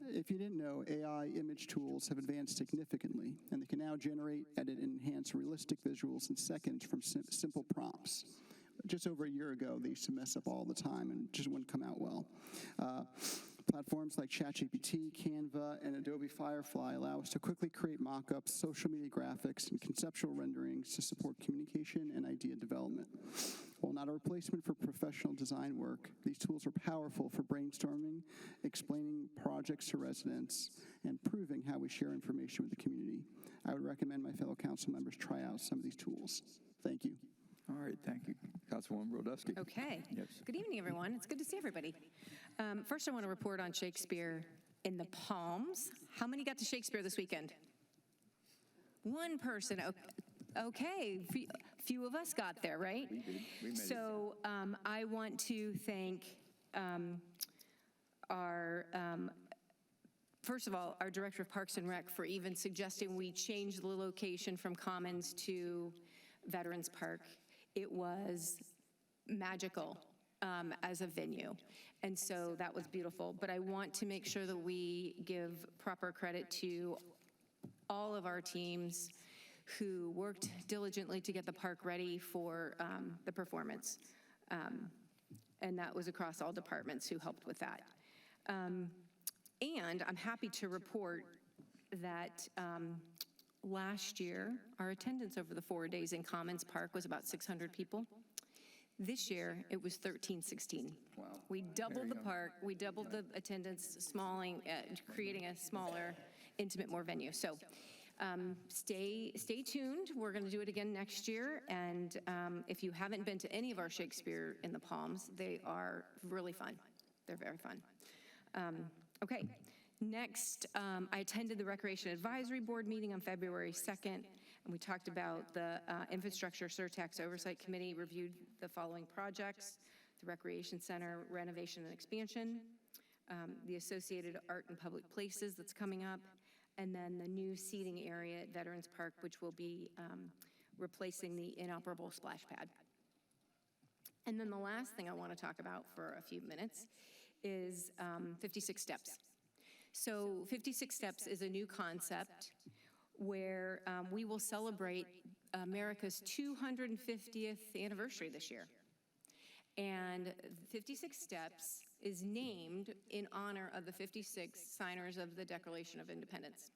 Speaker 5: If you didn't know, AI image tools have advanced significantly, and they can now generate, edit, and enhance realistic visuals in seconds from simple prompts. Just over a year ago, they used to mess up all the time and just wouldn't come out well. Platforms like ChatGPT, Canva, and Adobe Firefly allow us to quickly create mock-ups, social media graphics, and conceptual renderings to support communication and idea development. While not a replacement for professional design work, these tools are powerful for brainstorming, explaining projects to residents, and proving how we share information with the community. I would recommend my fellow council members try out some of these tools. Thank you.
Speaker 1: All right, thank you. Councilwoman Brodusky.
Speaker 2: Okay.
Speaker 1: Yes.
Speaker 2: Good evening, everyone. It's good to see everybody. First, I want to report on Shakespeare in the Palms. How many got to Shakespeare this weekend? One person. Okay. Few of us got there, right?
Speaker 1: We made it.
Speaker 2: So I want to thank first of all, our Director of Parks and Rec for even suggesting we change the location from Commons to Veterans Park. It was magical as a venue, and so that was beautiful. But I want to make sure that we give proper credit to all of our teams who worked diligently to get the park ready for the performance. And that was across all departments who helped with that. And I'm happy to report that last year, our attendance over the 4 days in Commons Park was about 600 people. This year, it was 1316.
Speaker 1: Wow.
Speaker 2: We doubled
Speaker 1: There you
Speaker 2: the
Speaker 1: go.
Speaker 2: park, we doubled the attendance, creating a smaller, intimate, more venue. So stay tuned. We're going to do it again next year. And if you haven't been to any of our Shakespeare in the Palms, they are really fun. They're very fun. Okay. Next, I attended the Recreation Advisory Board meeting on February 2nd, and we talked about the Infrastructure Surtax Oversight Committee reviewed the following projects: the Recreation Center renovation and expansion, the associated art and public places that's coming up, and then the new seating area at Veterans Park, which will be replacing the inoperable splash pad. And then the last thing I want to talk about for a few minutes is 56 Steps. So 56 Steps is a new concept where we will celebrate America's 250th anniversary this year. And 56 Steps is named in honor of the 56 signers of the Declaration of Independence.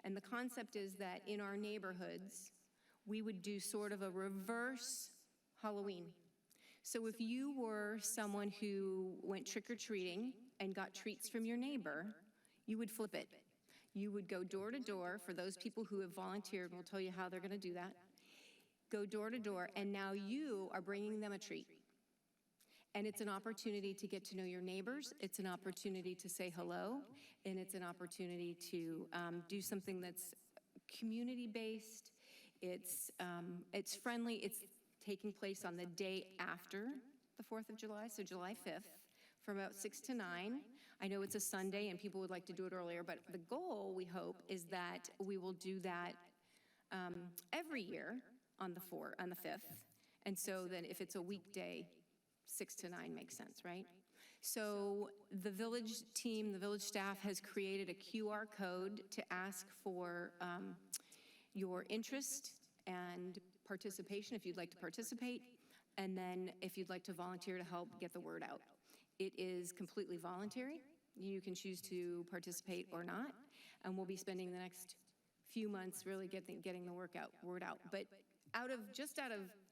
Speaker 2: And the concept is that in our neighborhoods, we would do sort of a reverse Halloween. So if you were someone who went trick-or-treating and got treats from your neighbor, you would flip it. You would go door to door. For those people who have volunteered, we'll tell you how they're going to do that. Go door to door, and now you are bringing them a treat. And it's an opportunity to get to know your neighbors. It's an opportunity to say hello, and it's an opportunity to do something that's community-based. It's friendly. It's taking place on the day after the 4th of July, so July 5th, from about 6 to 9. I know it's a Sunday and people would like to do it earlier, but the goal, we hope, is that we will do that every year on the 5th. And so then if it's a weekday, 6 to 9 makes sense, right? So the village team, the village staff has created a QR code to ask for your interest and participation, if you'd like to participate, and then if you'd like to volunteer to help get the word out. It is completely voluntary. You can choose to participate or not, and we'll be spending the next few months really getting the word out. But out of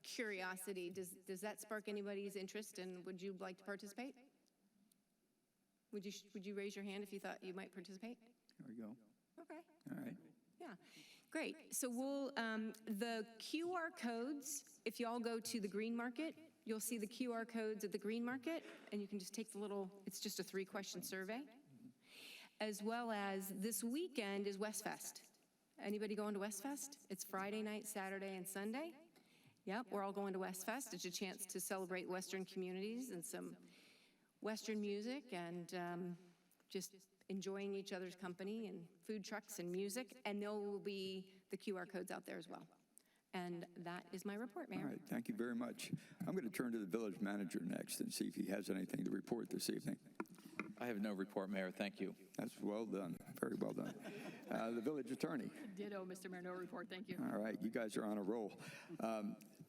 Speaker 2: curiosity, does that spark anybody's interest, and would you like to participate? Would you raise your hand if you thought you might participate?
Speaker 1: There we go.
Speaker 2: Okay.
Speaker 1: All right.
Speaker 2: Yeah, great. So we'll, the QR codes, if you all go to the Green Market you'll see the QR codes at the Green Market, and you can just take the little, it's just a 3-question survey. As well as this weekend is West Fest. Anybody going to West Fest? It's Friday night, Saturday, and Sunday. Yep, we're all going to West Fest. It's a chance to celebrate Western communities and some Western music and just enjoying each other's company and food trucks and music. And there will be the QR codes out there as well. And that is my report, Mayor.
Speaker 1: All right, thank you very much. I'm going to turn to the village manager next and see if he has anything to report this evening.
Speaker 7: I have no report, Mayor. Thank you.
Speaker 1: That's well done, very well done. The village attorney.
Speaker 8: Ditto, Mr. Mayor, no report, thank you.
Speaker 1: All right, you guys are on a roll.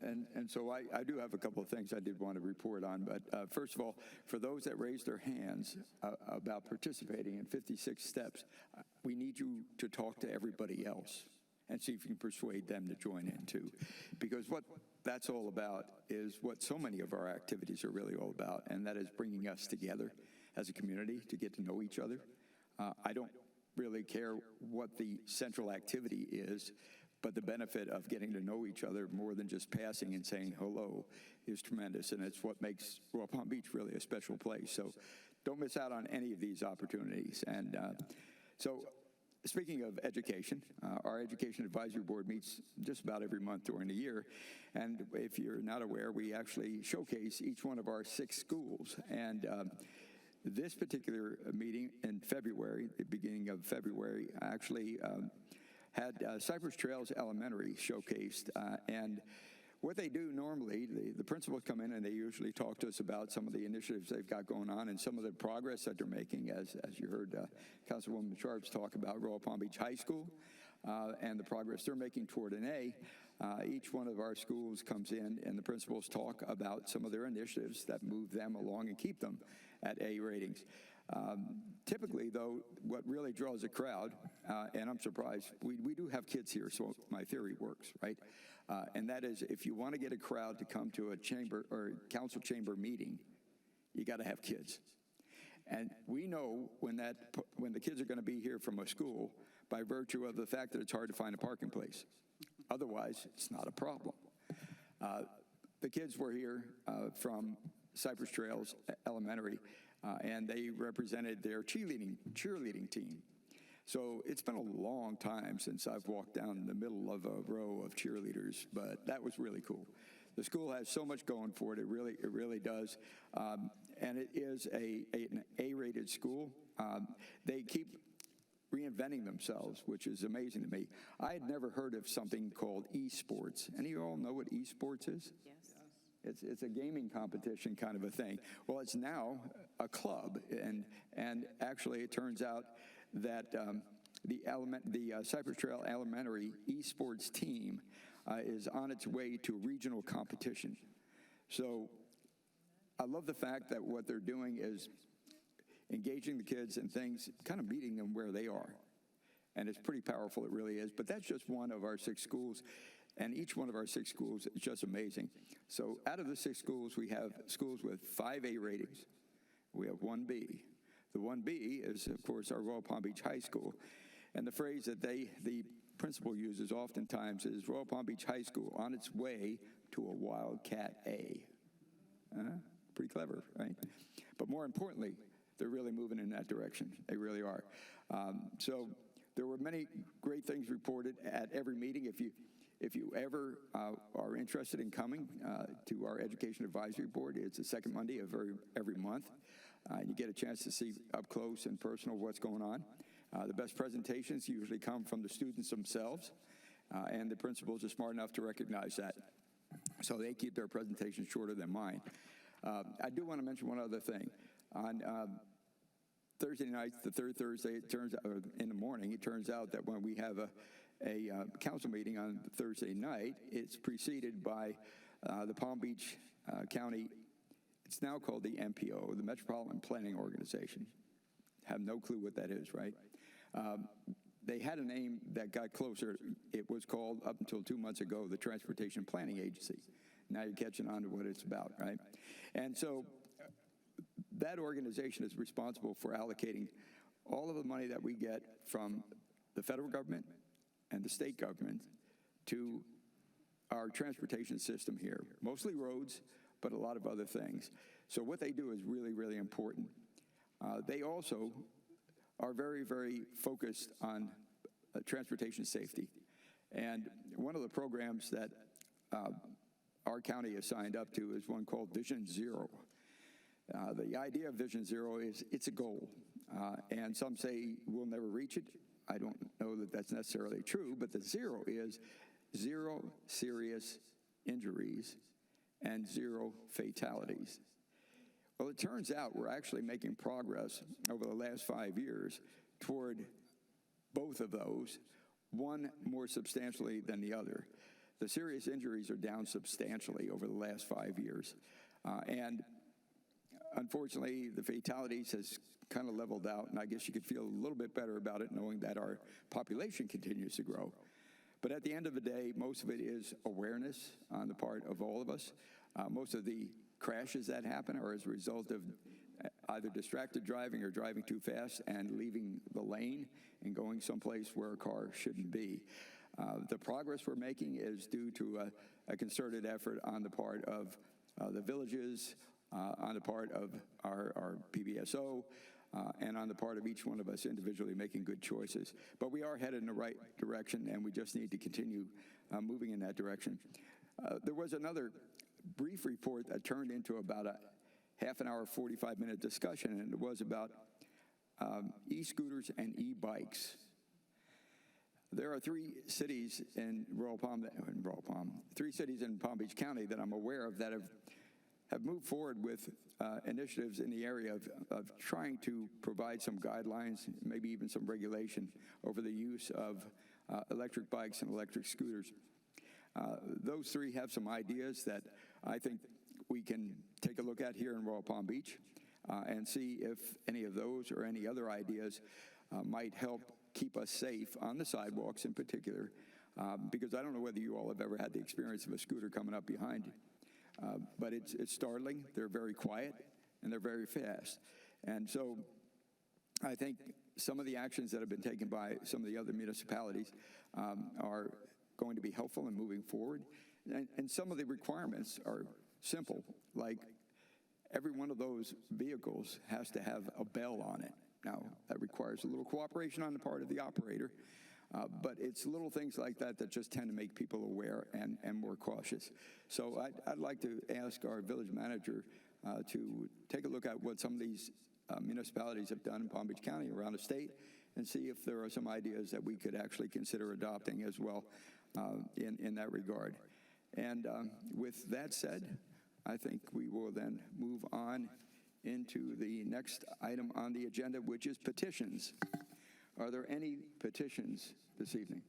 Speaker 1: And so I do have a couple of things I did want to report on. But first of all, for those that raised their hands about participating in 56 steps, we need you to talk to everybody else and see if you can persuade them to join in too. Because what that's all about is what so many of our activities are really all about, and that is bringing us together as a community to get to know each other. I don't really care what the central activity is, but the benefit of getting to know each other more than just passing and saying hello is tremendous, and it's what makes Royal Palm Beach really a special place. So don't miss out on any of these opportunities. And so speaking of education, our Education Advisory Board meets just about every month during the year. And if you're not aware, we actually showcase each one of our 6 schools. And this particular meeting in February, the beginning of February, actually had Cypress Trails Elementary showcased. And what they do normally, the principals come in and they usually talk to us about some of the initiatives they've got going on and some of the progress that they're making, as you heard Councilwoman Sharps talk about Royal Palm Beach High School and the progress they're making toward an A. Each one of our schools comes in and the principals talk about some of their initiatives that move them along and keep them at A ratings. Typically, though, what really draws a crowd, and I'm surprised, we do have kids here, so my theory works, right? And that is, if you want to get a crowd to come to a chamber or council chamber meeting, you got to have kids. And we know when the kids are going to be here from a school by virtue of the fact that it's hard to find a parking place. Otherwise, it's not a problem. The kids were here from Cypress Trails Elementary, and they represented their cheerleading team. So it's been a long time since I've walked down the middle of a row of cheerleaders, but that was really cool. The school has so much going for it. It really does. And it is an A-rated school. They keep reinventing themselves, which is amazing to me. I had never heard of something called esports. Any of you all know what esports is?
Speaker 2: Yes.
Speaker 1: It's a gaming competition kind of a thing. Well, it's now a club, and actually it turns out that the Cypress Trail Elementary esports team is on its way to regional competition. So I love the fact that what they're doing is engaging the kids in things, kind of meeting them where they are. And it's pretty powerful, it really is. But that's just one of our 6 schools. And each one of our 6 schools is just amazing. So out of the 6 schools, we have schools with 5 A ratings. We have 1 B. The 1 B is, of course, our Royal Palm Beach High School. And the phrase that the principal uses oftentimes is Royal Palm Beach High School on its way to a Wildcat A. Pretty clever, right? But more importantly, they're really moving in that direction. They really are. So there were many great things reported at every meeting. If you ever are interested in coming to our Education Advisory Board, it's the second Monday of every month. And you get a chance to see up close and personal what's going on. The best presentations usually come from the students themselves, and the principals are smart enough to recognize that. So they keep their presentations shorter than mine. I do want to mention one other thing. On Thursday night, the third Thursday, in the morning, it turns out that when we have a council meeting on Thursday night, it's preceded by the Palm Beach County. It's now called the MPO, the Metropolitan Planning Organization. Have no clue what that is, right? They had a name that got closer. It was called, up until 2 months ago, the Transportation Planning Agency. Now you're catching on to what it's about, right? And so that organization is responsible for allocating all of the money that we get from the federal government and the state government to our transportation system here, mostly roads, but a lot of other things. So what they do is really, really important. They also are very, very focused on transportation safety. And one of the programs that our county is signed up to is one called Vision Zero. The idea of Vision Zero is it's a goal. And some say we'll never reach it. I don't know that that's necessarily true, but the zero is 0 serious injuries and 0 fatalities. Well, it turns out we're actually making progress over the last 5 years toward both of those, one more substantially than the other. The serious injuries are down substantially over the last 5 years. And unfortunately, the fatalities has kind of leveled out, and I guess you could feel a little bit better about it knowing that our population continues to grow. But at the end of the day, most of it is awareness on the part of all of us. Most of the crashes that happen are as a result of either distracted driving or driving too fast and leaving the lane and going someplace where a car shouldn't be. The progress we're making is due to a concerted effort on the part of the villages, on the part of our PBSO, and on the part of each one of us individually making good choices. But we are headed in the right direction, and we just need to continue moving in that direction. There was another brief report that turned into about a half an hour, 45-minute discussion, and it was about e-scooters and e-bikes. There are 3 cities in three cities in Palm Beach County that I'm aware of that have moved forward with initiatives in the area of trying to provide some guidelines, maybe even some regulation over the use of electric bikes and electric scooters. Those 3 have some ideas that I think we can take a look at here in Royal Palm Beach and see if any of those or any other ideas might help keep us safe on the sidewalks in particular, because I don't know whether you all have ever had the experience of a scooter coming up behind you. But it's startling. They're very quiet, and they're very fast. And so I think some of the actions that have been taken by some of the other municipalities are going to be helpful in moving forward. And some of the requirements are simple, like every one of those vehicles has to have a bell on it. Now, that requires a little cooperation on the part of the operator, but it's little things like that that just tend to make people aware and more cautious. So I'd like to ask our village manager to take a look at what some of these municipalities have done in Palm Beach County around the state and see if there are some ideas that we could actually consider adopting as well in that regard. And with that said, I think we will then move on into the next item on the agenda, which is petitions. Are there any petitions this evening?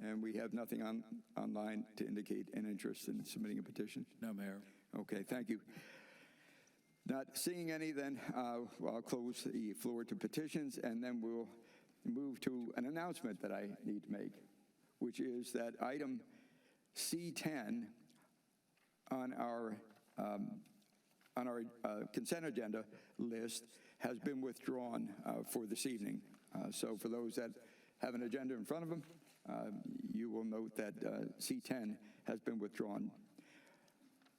Speaker 1: And we have nothing online to indicate an interest in submitting a petition?
Speaker 7: No, Mayor.
Speaker 1: Okay, thank you. Not seeing any, then I'll close the floor to petitions, and then we'll move to an announcement that I need to make, which is that item C10 on our consent agenda list has been withdrawn for this evening. So for those that have an agenda in front of them, you will note that C10 has been withdrawn.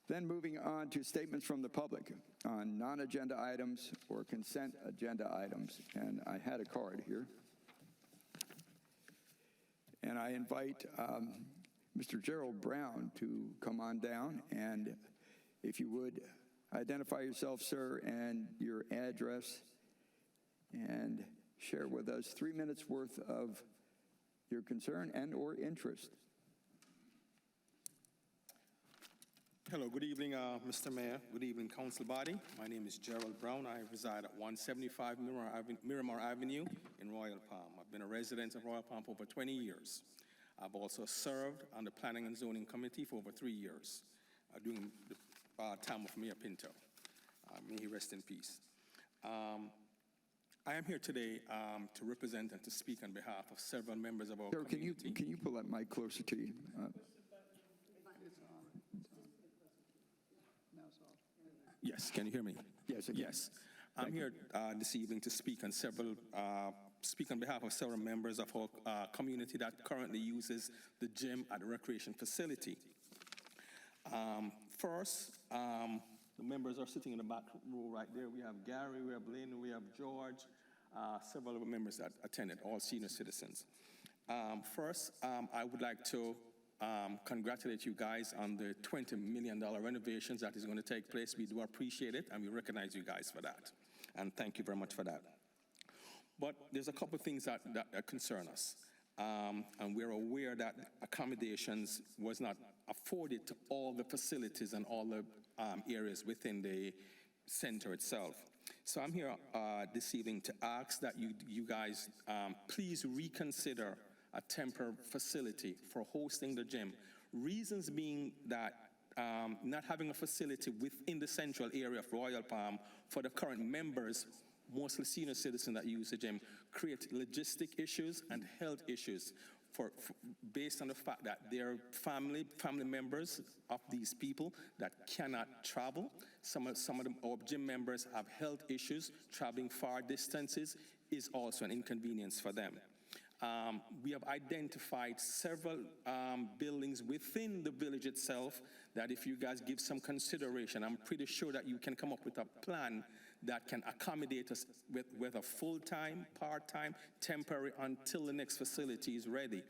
Speaker 1: Then moving on to statements from the public on non-agenda items or consent agenda items. And I had a card here. And I invite Mr. Gerald Brown to come on down, and if you would, identify yourself, sir, and your address, and share with us 3 minutes worth of your concern and or interest.
Speaker 9: Hello, good evening, Mr. Mayor. Good evening, Council Body. My name is Gerald Brown. I reside at 175 Miramar Avenue in Royal Palm. I've been a resident of Royal Palm for over 20 years. I've also served on the Planning and Zoning Committee for over 3 years, during the time of Mayor Pinto. May he rest in peace. I am here today to represent and to speak on behalf of several members of our
Speaker 1: Sir,
Speaker 9: community.
Speaker 1: can you pull that mic closer to you?
Speaker 9: Yes, can you hear me?
Speaker 1: Yes, I can.
Speaker 9: Yes. I'm here this evening to speak on behalf of several members of our community that currently uses the gym at the recreation facility. First, the members are sitting in the back row right there. We have Gary, we have Lynn, we have George, several other members that attended, all senior citizens. First, I would like to congratulate you guys on the $20 million renovations that is going to take place. We do appreciate it, and we recognize you guys for that. And thank you very much for that. But there's a couple of things that concern us. And we're aware that accommodations was not afforded to all the facilities and all the areas within the center itself. So I'm here this evening to ask that you guys please reconsider a temporary facility for hosting the gym. Reasons being that not having a facility within the central area of Royal Palm for the current members, mostly senior citizens that use the gym, create logistic issues and health issues based on the fact that they're family members of these people that cannot travel. Some of our gym members have health issues. Traveling far distances is also an inconvenience for them. We have identified several buildings within the village itself that if you guys give some consideration, I'm pretty sure that you can come up with a plan that can accommodate us with a full-time, part-time, temporary until the next facility is ready.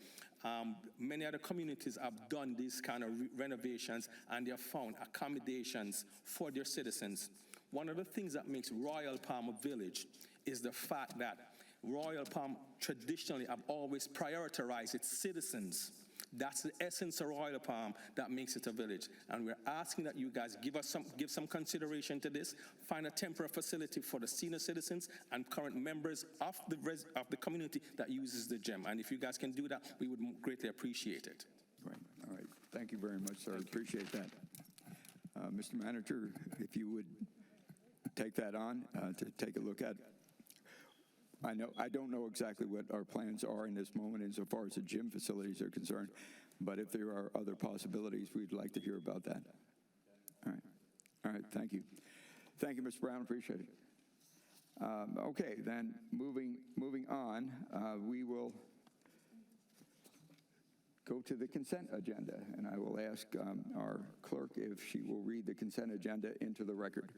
Speaker 9: Many other communities have done these kind of renovations and they have found accommodations for their citizens. One of the things that makes Royal Palm a village is the fact that Royal Palm traditionally have always prioritized its citizens. That's the essence of Royal Palm that makes it a village. And we're asking that you guys give some consideration to this, find a temporary facility for the senior citizens and current members of the community that uses the gym. And if you guys can do that, we would greatly appreciate it.
Speaker 1: Great. All right. Thank you very much, sir. Appreciate that. Mr. Manager, if you would take that on to take a look at. I don't know exactly what our plans are in this moment insofar as the gym facilities are concerned, but if there are other possibilities, we'd like to hear about that. All right, thank you. Thank you, Mr. Brown, appreciate it. Okay, then moving on, we will go to the consent agenda, and I will ask our clerk if she will read the consent agenda into the record.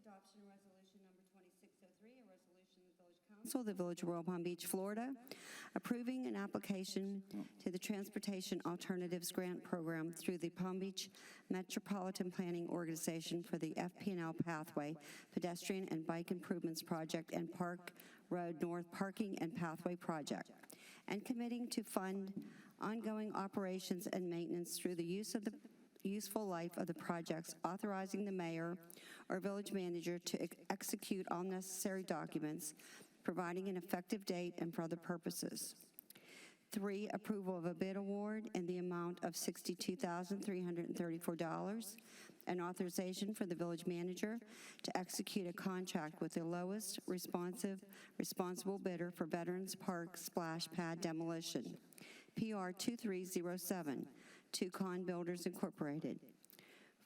Speaker 10: Adoption of resolution number 2603, a resolution of the Village Council of the Village of Royal Palm Beach, Florida, approving an application to the Transportation Alternatives Grant Program through the Palm Beach Metropolitan Planning Organization for the FP&L Pathway, Pedestrian and Bike Improvements Project, and Park Road North Parking and Pathway Project, and committing to fund ongoing operations and maintenance through the useful life of the projects, authorizing the mayor or village manager to execute all necessary documents, providing an effective date and for other purposes. 3, approval of a bid award in the amount of $62,334, and authorization for the village manager to execute a contract with the lowest responsible bidder for Veterans Park splash pad demolition, PR 2307, Tucon Builders Incorporated.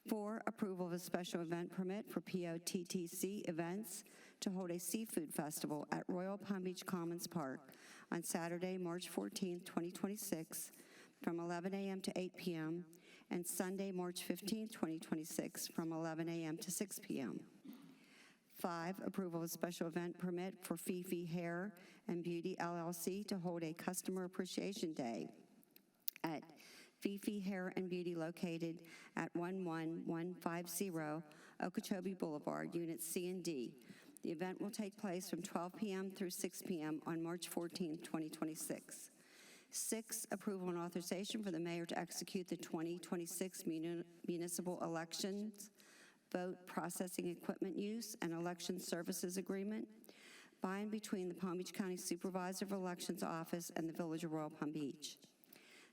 Speaker 10: 4, approval of a special event permit for POTTC Events to hold a seafood festival at Royal Palm Beach Commons Park on Saturday, March 14, 2026, from 11 a.m. to 8 p.m., and Sunday, March 15, 2026, from 11 a.m. to 6 p.m. 5, approval of a special event permit for Fifi Hair and Beauty LLC to hold a Customer Appreciation Day at Fifi Hair and Beauty, located at 11150 Okeechobee Boulevard, Units C and D. The event will take place from 12 p.m. through 6 p.m. on March 14, 2026. 6, approval and authorization for the mayor to execute the 2026 municipal elections, vote processing equipment use, and election services agreement by and between the Palm Beach County Supervisor of Elections Office and the Village of Royal Palm Beach.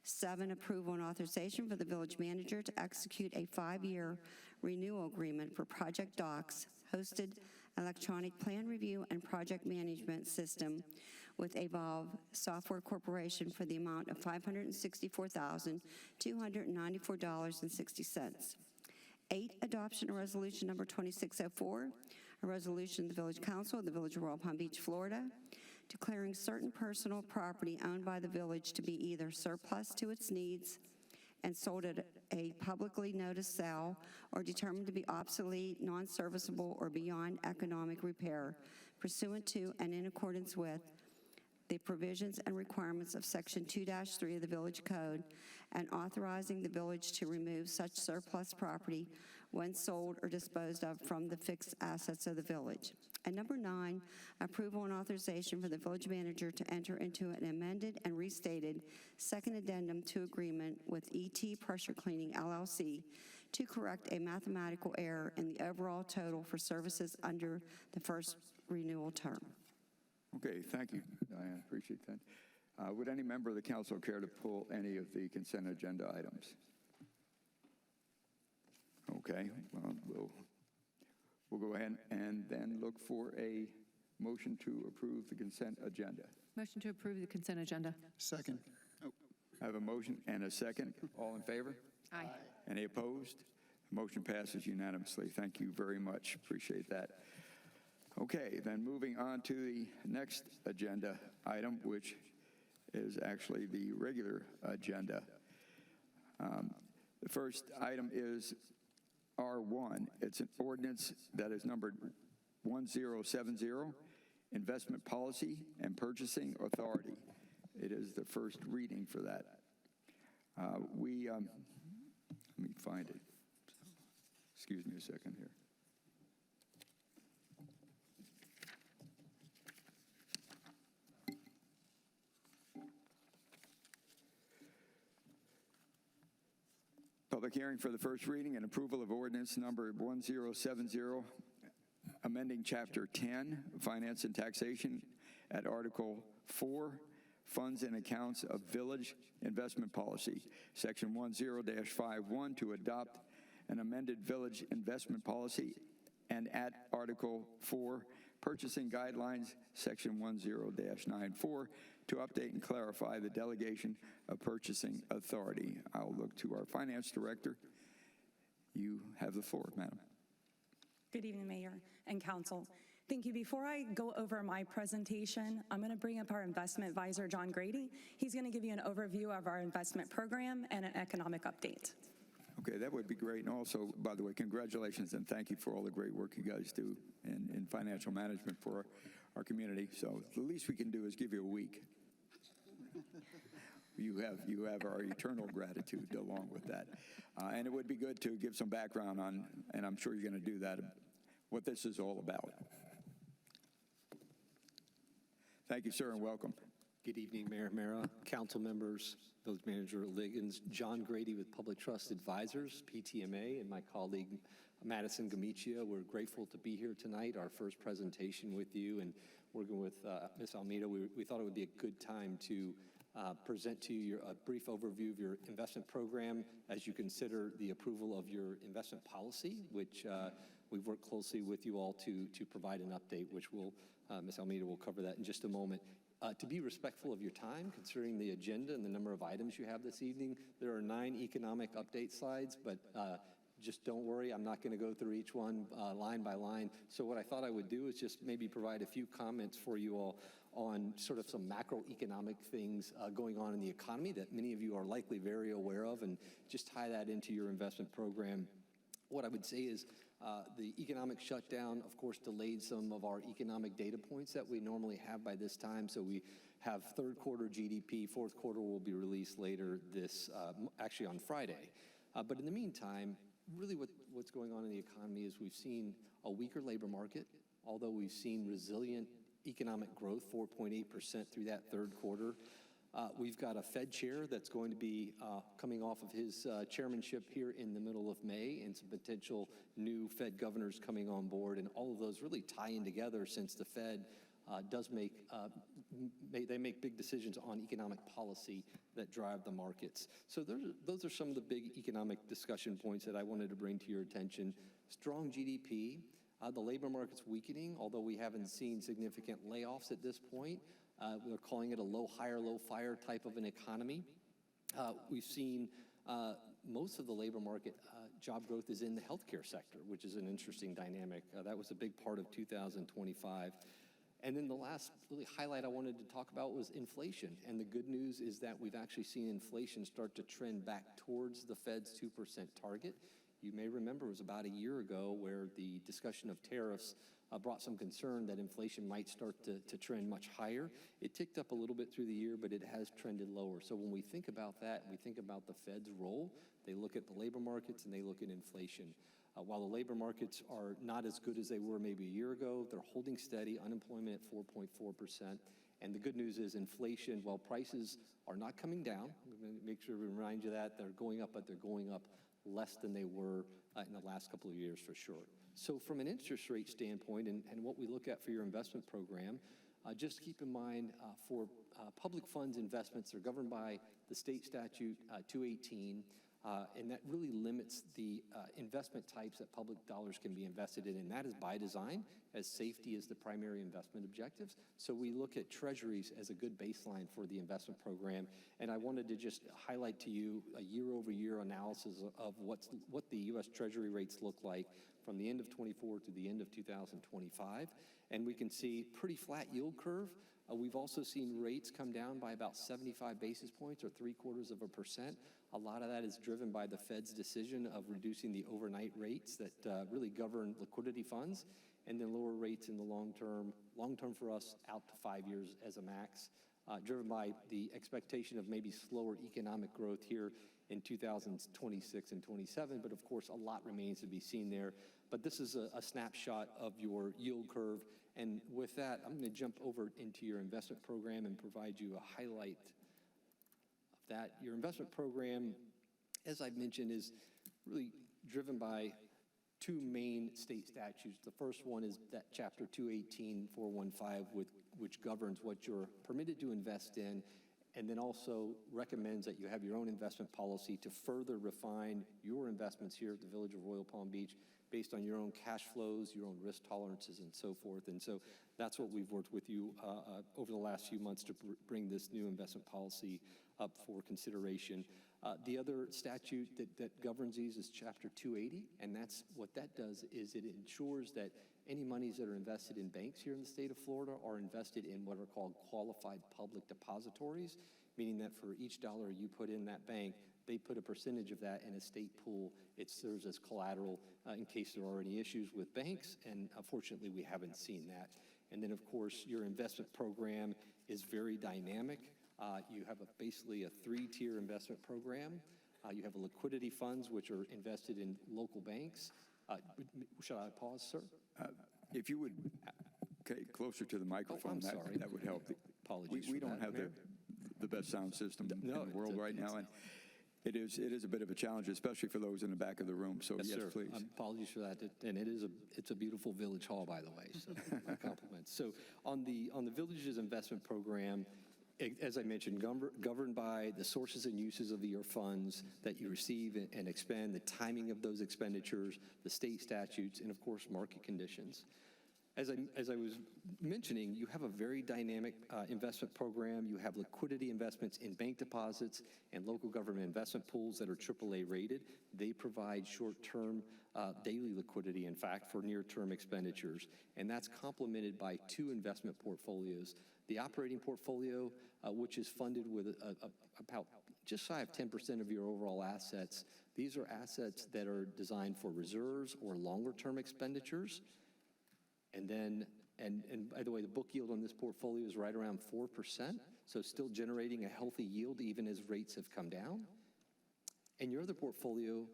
Speaker 10: 7, approval and authorization for the village manager to execute a 5-year renewal agreement for Project Docs, hosted electronic plan review and project management system with Evolve Software Corporation for the amount of $564,294.60. 8, adoption of resolution number 2604, A resolution of the Village Council of the Village of Royal Palm Beach, Florida, declaring certain personal property owned by the village to be either surplus to its needs and sold at a publicly noticed sale, or determined to be obsolete, non-serviceable, or beyond economic repair, pursuant to and in accordance with the provisions and requirements of Section 2-3 of the Village Code, and authorizing the village to remove such surplus property when sold or disposed of from the fixed assets of the village. And number 9, approval and authorization for the village manager to enter into an amended and restated second addendum to agreement with ET Pressure Cleaning, LLC, to correct a mathematical error in the overall total for services under the first renewal term.
Speaker 1: Okay, thank you, Diane, appreciate that. Would any member of the council care to pull any of the consent agenda items? Okay, well, we'll go ahead and then look for a motion to approve the consent agenda.
Speaker 8: Motion to approve the consent agenda.
Speaker 5: Second.
Speaker 1: I have a motion and a second. All in favor?
Speaker 8: Aye.
Speaker 1: Any opposed? Motion passes unanimously. Thank you very much. Appreciate that. Okay, then moving on to the next agenda item, which is actually the regular agenda. The first item is R1. It's an ordinance that is numbered 1070, Investment Policy and Purchasing Authority. It is the first reading for that. Let me find it. Excuse me a second here. Public hearing for the first reading and approval of ordinance number 1070, amending Chapter 10, Finance and Taxation, at Article 4, Funds and Accounts of Village Investment Policy, Section 10-51, to adopt an amended village investment policy, and at Article 4, Purchasing Guidelines, Section 10-94, to update and clarify the delegation of purchasing authority. I'll look to our finance director. You have the floor, madam.
Speaker 11: Good evening, Mayor and Council. Thank you. Before I go over my presentation, I'm going to bring up our investment advisor, John Grady. He's going to give you an overview of our investment program and an economic update.
Speaker 1: Okay, that would be great. And also, by the way, congratulations and thank you for all the great work you guys do in financial management for our community. So the least we can do is give you a week. You have our eternal gratitude along with that. And it would be good to give some background on, and I'm sure you're going to do that, what this is all about. Thank you, sir, and welcome.
Speaker 12: Good evening, Mayor Mara, council members, Village Manager Liggins, John Grady with Public Trust Advisors, PTMA, and my colleague Madison Gamicia. We're grateful to be here tonight, our first presentation with you, and working with Ms. Almeida. We thought it would be a good time to present to you a brief overview of your investment program as you consider the approval of your investment policy, which we've worked closely with you all to provide an update, which Ms. Almeida will cover that in just a moment. To be respectful of your time, considering the agenda and the number of items you have this evening, there are 9 economic update slides, but just don't worry, I'm not going to go through each one line by line. So what I thought I would do is just maybe provide a few comments for you all on sort of some macroeconomic things going on in the economy that many of you are likely very aware of, and just tie that into your investment program. What I would say is the economic shutdown, of course, delayed some of our economic data points that we normally have by this time. So we have third quarter GDP, fourth quarter will be released later actually on Friday. But in the meantime, really what's going on in the economy is we've seen a weaker labor market, although we've seen resilient economic growth, 4.8% through that third quarter. We've got a Fed chair that's going to be coming off of his chairmanship here in the middle of May, and some potential new Fed governors coming on board, and all of those really tie in together, since the Fed does make big decisions on economic policy that drive the markets. So those are some of the big economic discussion points that I wanted to bring to your attention. Strong GDP, the labor market's weakening, although we haven't seen significant layoffs at this point. We're calling it a low hire, low fire type of an economy. We've seen Most of the labor market job growth is in the healthcare sector, which is an interesting dynamic. That was a big part of 2025. And then the last really highlight I wanted to talk about was inflation. And the good news is that we've actually seen inflation start to trend back towards the Fed's 2% target. You may remember it was about a year ago where the discussion of tariffs brought some concern that inflation might start to trend much higher. It ticked up a little bit through the year, but it has trended lower. So when we think about that, we think about the Fed's role. They look at the labor markets and they look at inflation. While the labor markets are not as good as they were maybe a year ago, they're holding steady, unemployment at 4.4%. And the good news is inflation, while prices are not coming down, we're going to make sure we remind you that, they're going up, but they're going up less than they were in the last couple of years for sure. So from an interest rate standpoint and what we look at for your investment program, just keep in mind for public funds investments, they're governed by the state statute 218, and that really limits the investment types that public dollars can be invested in, and that is by design, as safety is the primary investment objectives. So we look at treasuries as a good baseline for the investment program, and I wanted to just highlight to you a year-over-year analysis of what the U.S. Treasury rates look like from the end of 24 to the end of 2025, and we can see pretty flat yield curve. We've also seen rates come down by about 75 basis points or 0.75%. A lot of that is driven by the Fed's decision of reducing the overnight rates that really govern liquidity funds, and then lower rates in the long term for us out to 5 years as a max, driven by the expectation of maybe slower economic growth here in 2026 and 27. But of course, a lot remains to be seen there. But this is a snapshot of your yield curve. And with that, I'm going to jump over into your investment program and provide you a highlight of that. Your investment program, as I've mentioned, is really driven by two main state statutes. The first one is that Chapter 218-415, which governs what you're permitted to invest in, and then also recommends that you have your own investment policy to further refine your investments here at the Village of Royal Palm Beach based on your own cash flows, your own risk tolerances, and so forth. And so that's what we've worked with you over the last few months to bring this new investment policy up for consideration. The other statute that governs these is Chapter 280, and that's what that does is it ensures that any monies that are invested in banks here in the state of Florida are invested in what are called qualified public depositories, meaning that for each dollar you put in that bank, they put a percentage of that in a state pool. It serves as collateral in case there are any issues with banks, and unfortunately we haven't seen that. And then of course your investment program is very dynamic. You have basically a 3-tier investment program. You have liquidity funds, which are invested in local banks. Should I pause, sir?
Speaker 1: If you would, okay, closer to the microphone,
Speaker 12: I'm sorry.
Speaker 1: That would help.
Speaker 12: Apologies
Speaker 1: We
Speaker 12: for
Speaker 1: don't
Speaker 12: that,
Speaker 1: have
Speaker 12: Mayor.
Speaker 1: the best sound system in
Speaker 12: No,
Speaker 1: the world right now, and it is a bit of a challenge, especially for those in the back of the room. So yes,
Speaker 12: sir.
Speaker 1: please.
Speaker 12: Apologies for that, and it's a beautiful village hall, by the way. So my compliments. So on the Village's investment program, as I mentioned, governed by the sources and uses of your funds that you receive and expend, the timing of those expenditures, the state statutes, and of course market conditions. As I was mentioning, you have a very dynamic investment program. You have liquidity investments in bank deposits and local government investment pools that are AAA rated. They provide short-term daily liquidity, in fact, for near-term expenditures. And that's complemented by 2 investment portfolios. The operating portfolio, which is funded with about just shy of 10% of your overall assets. These are assets that are designed for reserves or longer-term expenditures. And then, and by the way, the book yield on this portfolio is right around 4%, so still generating a healthy yield even as rates have come down. And your other portfolio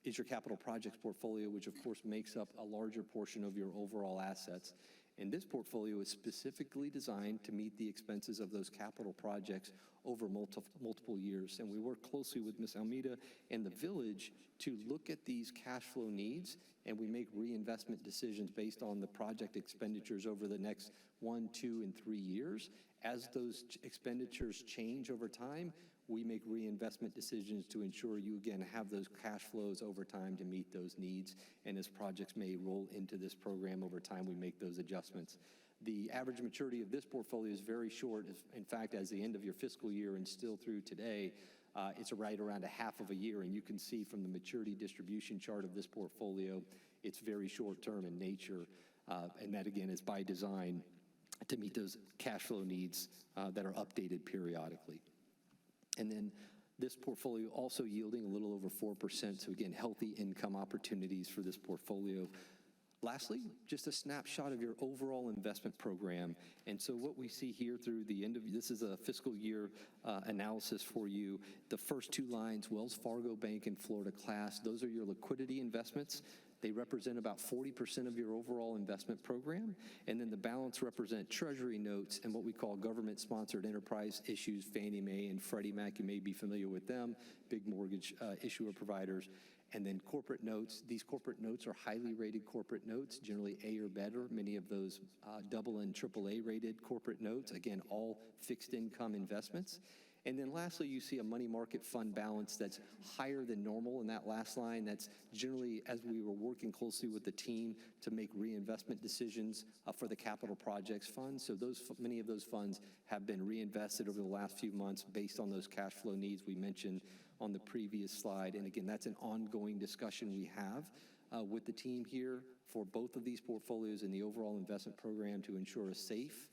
Speaker 12: is your capital projects portfolio, which of course makes up a larger portion of your overall assets. And this portfolio is specifically designed to meet the expenses of those capital projects over multiple years. And we work closely with Ms. Almeida and the Village to look at these cash flow needs, and we make reinvestment decisions based on the project expenditures over the next 1, 2, and 3 years. As those expenditures change over time, we make reinvestment decisions to ensure you, again, have those cash flows over time to meet those needs. And as projects may roll into this program over time, we make those adjustments. The average maturity of this portfolio is very short. In fact, as the end of your fiscal year and still through today, it's right around a half of a year, and you can see from the maturity distribution chart of this portfolio, it's very short-term in nature, and that, again, is by design to meet those cash flow needs that are updated periodically. And then this portfolio also yielding a little over 4%, so again, healthy income opportunities for this portfolio. Lastly, just a snapshot of your overall investment program. And so what we see here through the end of, this is a fiscal year analysis for you. The first two lines, Wells Fargo Bank and Florida Class, those are your liquidity investments. They represent about 40% of your overall investment program. And then the balance represent Treasury notes and what we call government-sponsored enterprise issues, Fannie Mae and Freddie Mac. You may be familiar with them, big mortgage issuer providers. And then corporate notes. These corporate notes are highly rated corporate notes, generally A or better. Many of those double and triple A rated corporate notes, again, all fixed income investments. And then lastly, you see a money market fund balance that's higher than normal in that last line. That's generally as we were working closely with the team to make reinvestment decisions for the capital projects fund. So many of those funds have been reinvested over the last few months based on those cash flow needs we mentioned on the previous slide. And again, that's an ongoing discussion we have with the team here for both of these portfolios in the overall investment program to ensure a safe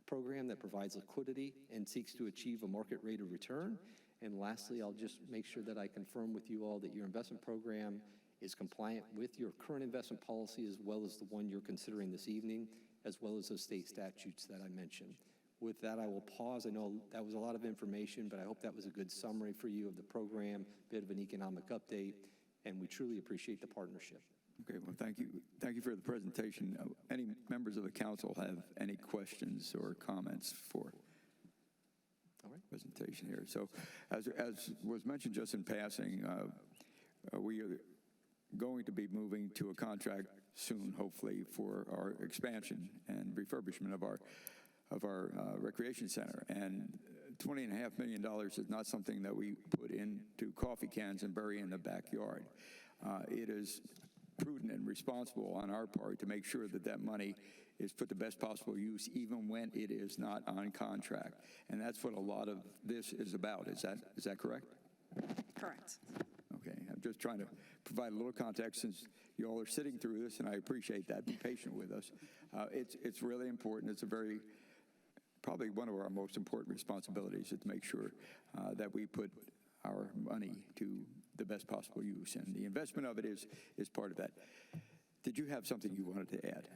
Speaker 12: program that provides liquidity and seeks to achieve a market rate of return. And lastly, I'll just make sure that I confirm with you all that your investment program is compliant with your current investment policy as well as the one you're considering this evening, as well as those state statutes that I mentioned. With that, I will pause. I know that was a lot of information, but I hope that was a good summary for you of the program, a bit of an economic update, and we truly appreciate the partnership.
Speaker 1: Okay, well, thank you. Thank you for the presentation. Any members of the council have any questions or comments for presentation here? So as was mentioned just in passing, we are going to be moving to a contract soon, hopefully, for our expansion and refurbishment of our recreation center. And $20.5 million is not something that we put into coffee cans and bury in the backyard. It is prudent and responsible on our part to make sure that that money is put to best possible use even when it is not on contract. And that's what a lot of this is about. Is that correct?
Speaker 11: Correct.
Speaker 1: Okay, I'm just trying to provide a little context since you all are sitting through this, and I appreciate that. Be patient with us. It's really important. It's probably one of our most important responsibilities is to make sure that we put our money to the best possible use, and the investment of it is part of that. Did you have something you wanted to add?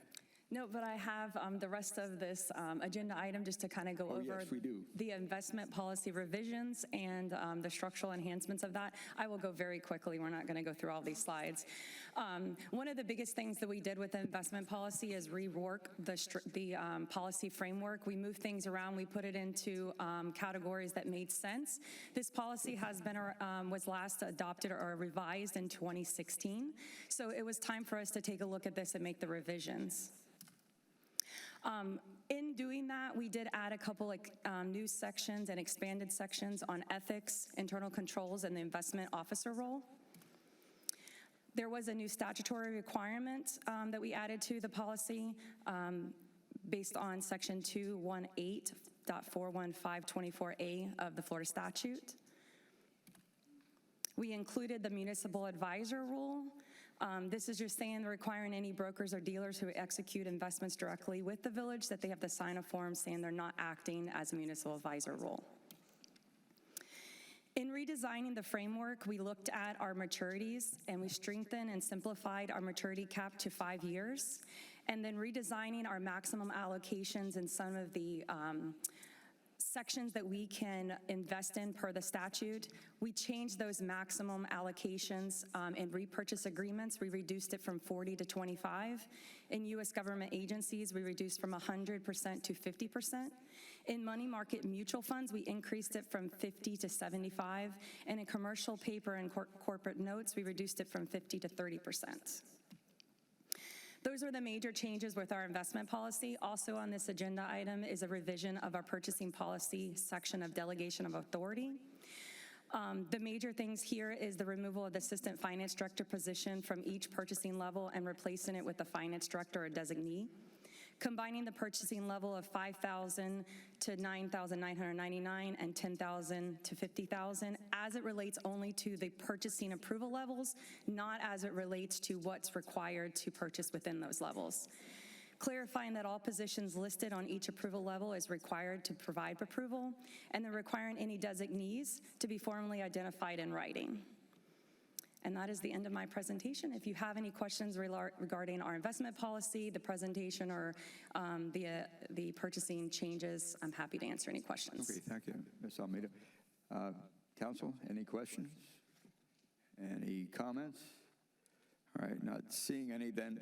Speaker 11: No, but I have the rest of this agenda item just to kind of go over
Speaker 1: yes, we do.
Speaker 11: the investment policy revisions and the structural enhancements of that. I will go very quickly. We're not going to go through all these slides. One of the biggest things that we did with the investment policy is rework the policy framework. We moved things around. We put it into categories that made sense. This policy has been was last adopted or revised in 2016. So it was time for us to take a look at this and make the revisions. In doing that, we did add a couple new sections and expanded sections on ethics, internal controls, and the investment officer role. There was a new statutory requirement that we added to the policy based on Section 218.41524A of the Florida statute. We included the municipal advisor rule. This is just saying requiring any brokers or dealers who execute investments directly with the village that they have to sign a form saying they're not acting as a municipal advisor role. In redesigning the framework, we looked at our maturities and we strengthened and simplified our maturity cap to 5 years, and then redesigning our maximum allocations in some of the sections that we can invest in per the statute. We changed those maximum allocations in repurchase agreements. We reduced it from 40 to 25. In U.S. government agencies, we reduced from 100% to 50%. In money market mutual funds, we increased it from 50 to 75. And in commercial paper and corporate notes, we reduced it from 50 to 30%. Those are the major changes with our investment policy. Also on this agenda item is a revision of our purchasing policy section of delegation of authority. The major things here is the removal of the assistant finance director position from each purchasing level and replacing it with the finance director or designee. combining the purchasing level of $5,000 to $9,999 and $10,000 to $50,000 as it relates only to the purchasing approval levels, not as it relates to what's required to purchase within those levels. Clarifying that all positions listed on each approval level is required to provide approval, and they're requiring any designees to be formally identified in writing. And that is the end of my presentation. If you have any questions regarding our investment policy, the presentation, or the purchasing changes, I'm happy to answer any questions.
Speaker 1: Okay, thank you, Ms. Almeida. Council, any questions? Any comments? All right, not seeing any, then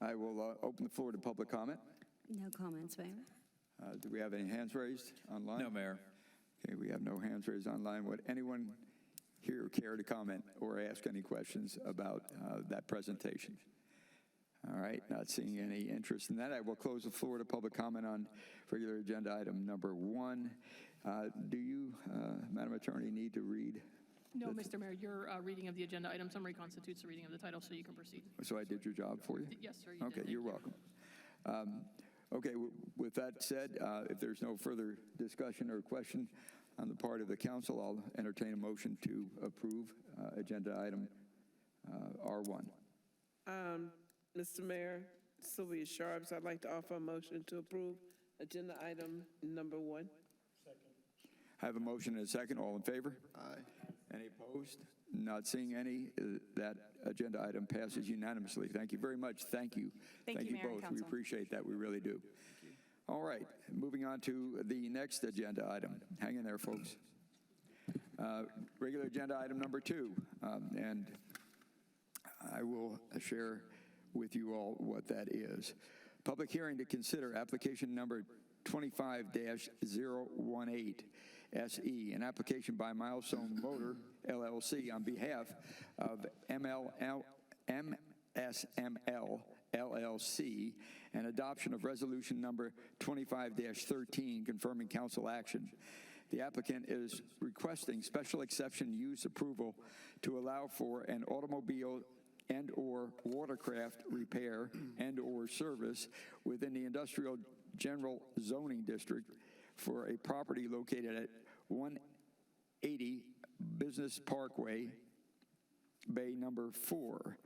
Speaker 1: I will open the floor to public comment.
Speaker 10: No comments, Mayor.
Speaker 1: Do we have any hands raised online?
Speaker 7: No, Mayor.
Speaker 1: Okay, we have no hands raised online. Would anyone here care to comment or ask any questions about that presentation? All right, not seeing any interest in that. I will close the floor to public comment on regular agenda item number 1. Do you, Madam Attorney, need to read?
Speaker 13: No, Mr. Mayor, your reading of the agenda item summary constitutes a reading of the title, so you can proceed.
Speaker 1: So I did your job for you?
Speaker 13: Yes, sir, you
Speaker 1: Okay,
Speaker 13: did.
Speaker 1: you're welcome. Okay, with that said, if there's no further discussion or question on the part of the council, I'll entertain a motion to approve agenda item R1.
Speaker 4: Mr. Mayor, Sylvia Sharps, I'd like to offer a motion to approve agenda item number 1.
Speaker 1: I have a motion and a second. All in favor?
Speaker 5: Aye.
Speaker 1: Any opposed? Not seeing any. That agenda item passes unanimously. Thank you very much. Thank you.
Speaker 11: Thank you, Mayor and
Speaker 1: both. We
Speaker 11: Council.
Speaker 1: appreciate that. We really do. All right, moving on to the next agenda item. Hang in there, folks. Regular agenda item number 2, and I will share with you all what that is. Public hearing to consider application number 25-018 SE, an application by Milestone Motor LLC on behalf of MSML LLC, and adoption of resolution number 25-13 confirming council action. The applicant is requesting special exception use approval to allow for an automobile and/or watercraft repair and/or service within the industrial general zoning district for a property located at 180 Business Parkway, Bay number 4.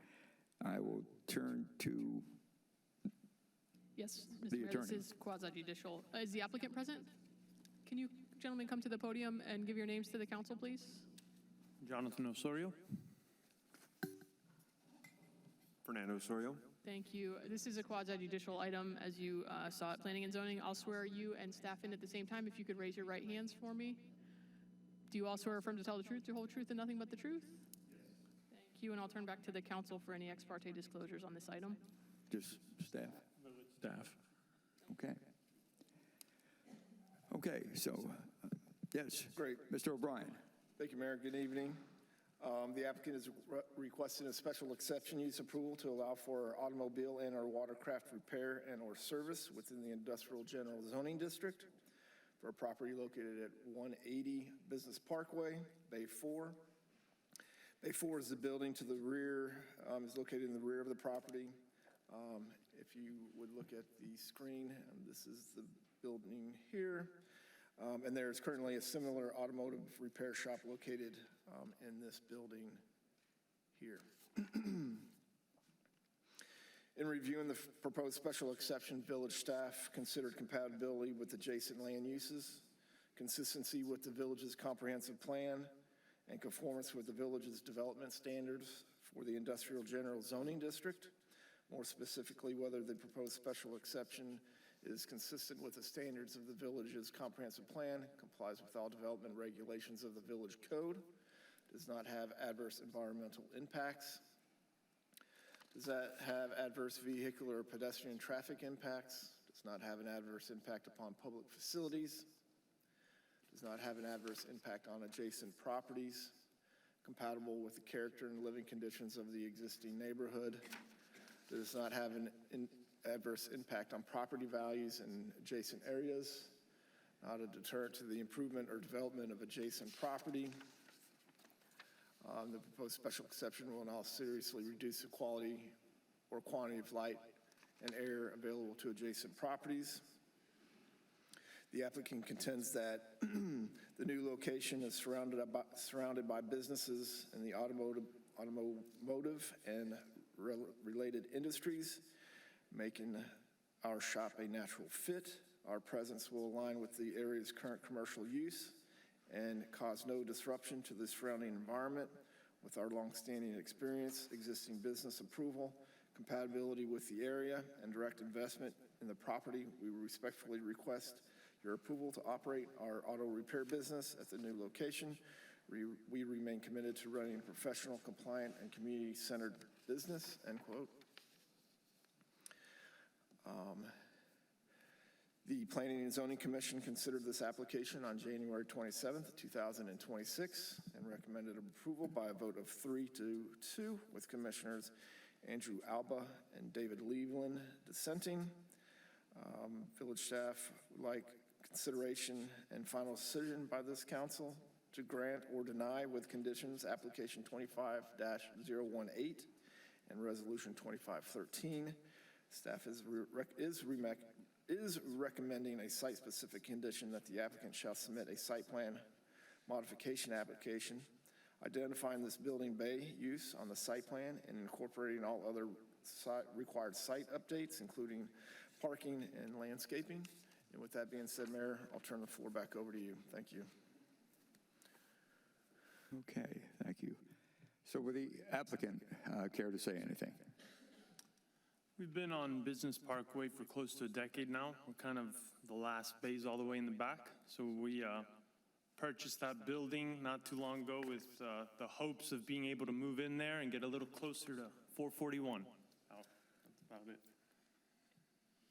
Speaker 1: I will turn to
Speaker 13: Yes, Mr.
Speaker 1: the
Speaker 13: Mayor,
Speaker 1: attorney.
Speaker 13: this is quasi-judicial. Is the applicant present? Can you gentlemen come to the podium and give your names to the council, please?
Speaker 14: Jonathan Osorio. Fernando Osorio.
Speaker 13: Thank you. This is a quasi-judicial item, as you saw at Planning and Zoning. I'll swear you and staff in at the same time. If you could raise your right hands for me. Do you all swear or affirm to tell the truth, the whole truth, and nothing but the truth? Yes. Thank you, and I'll turn back to the council for any ex parte disclosures on this item.
Speaker 1: Just staff.
Speaker 14: Staff.
Speaker 1: Okay. Okay, so, yes.
Speaker 15: Great.
Speaker 1: Mr. O'Brien.
Speaker 15: Thank you, Mayor. Good evening. The applicant is requesting a special exception use approval to allow for automobile and/or watercraft repair and/or service within the Industrial General Zoning District for a property located at 180 Business Parkway, Bay 4. Bay 4 is the building to the rear, is located in the rear of the property. If you would look at the screen, this is the building here. And there's currently a similar automotive repair shop located in this building here. In reviewing the proposed special exception, village staff considered compatibility with adjacent land uses, consistency with the village's comprehensive plan, and conformance with the village's development standards for the Industrial General Zoning District. More specifically, whether the proposed special exception is consistent with the standards of the village's comprehensive plan, complies with all development regulations of the village code, does not have adverse environmental impacts, does not have adverse vehicular or pedestrian traffic impacts, does not have an adverse impact upon public facilities, does not have an adverse impact on adjacent properties, compatible with the character and living conditions of the existing neighborhood, does not have an adverse impact on property values in adjacent areas, not a deterrent to the improvement or development of adjacent property. The proposed special exception will not seriously reduce the quality or quantity of light and air available to adjacent properties. The applicant contends that the new location is surrounded by businesses in the automotive and related industries, making our shop a natural fit. Our presence will align with the area's current commercial use and cause no disruption to the surrounding environment. With our longstanding experience, existing business approval, compatibility with the area, and direct investment in the property, we respectfully request your approval to operate our auto repair business at the new location. We remain committed to running a professional, compliant, and community-centered business, end quote. The Planning and Zoning Commission considered this application on January 27th, 2026, and recommended approval by a vote of 3-2 with Commissioners Andrew Alba and David Leveland dissenting. Village staff would like consideration and final decision by this council to grant or deny with conditions application 25-018 and resolution 2513. Staff is recommending a site-specific condition that the applicant shall submit a site plan modification application identifying this building bay use on the site plan and incorporating all other required site updates, including parking and landscaping. And with that being said, Mayor, I'll turn the floor back over to you. Thank you.
Speaker 1: Okay, thank you. So would the applicant care to say anything?
Speaker 14: We've been on Business Parkway for close to a decade now. We're kind of the last base all the way in the back. So we purchased that building not too long ago with the hopes of being able to move in there and get a little closer to 441. That's about it.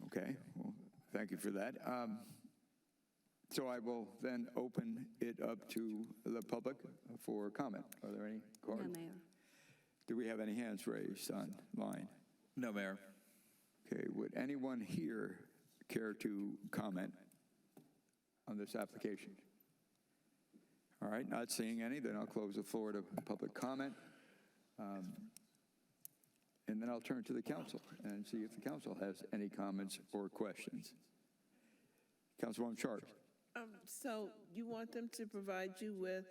Speaker 1: Okay, well, thank you for that. So I will then open it up to the public for comment. Are there any cards?
Speaker 10: No, Mayor.
Speaker 1: Do we have any hands raised online?
Speaker 7: No, Mayor.
Speaker 1: Okay, would anyone here care to comment on this application? All right, not seeing any, then I'll close the floor to public comment. And then I'll turn to the council and see if the council has any comments or questions. Councilwoman Sharp.
Speaker 4: So you want them to provide you with?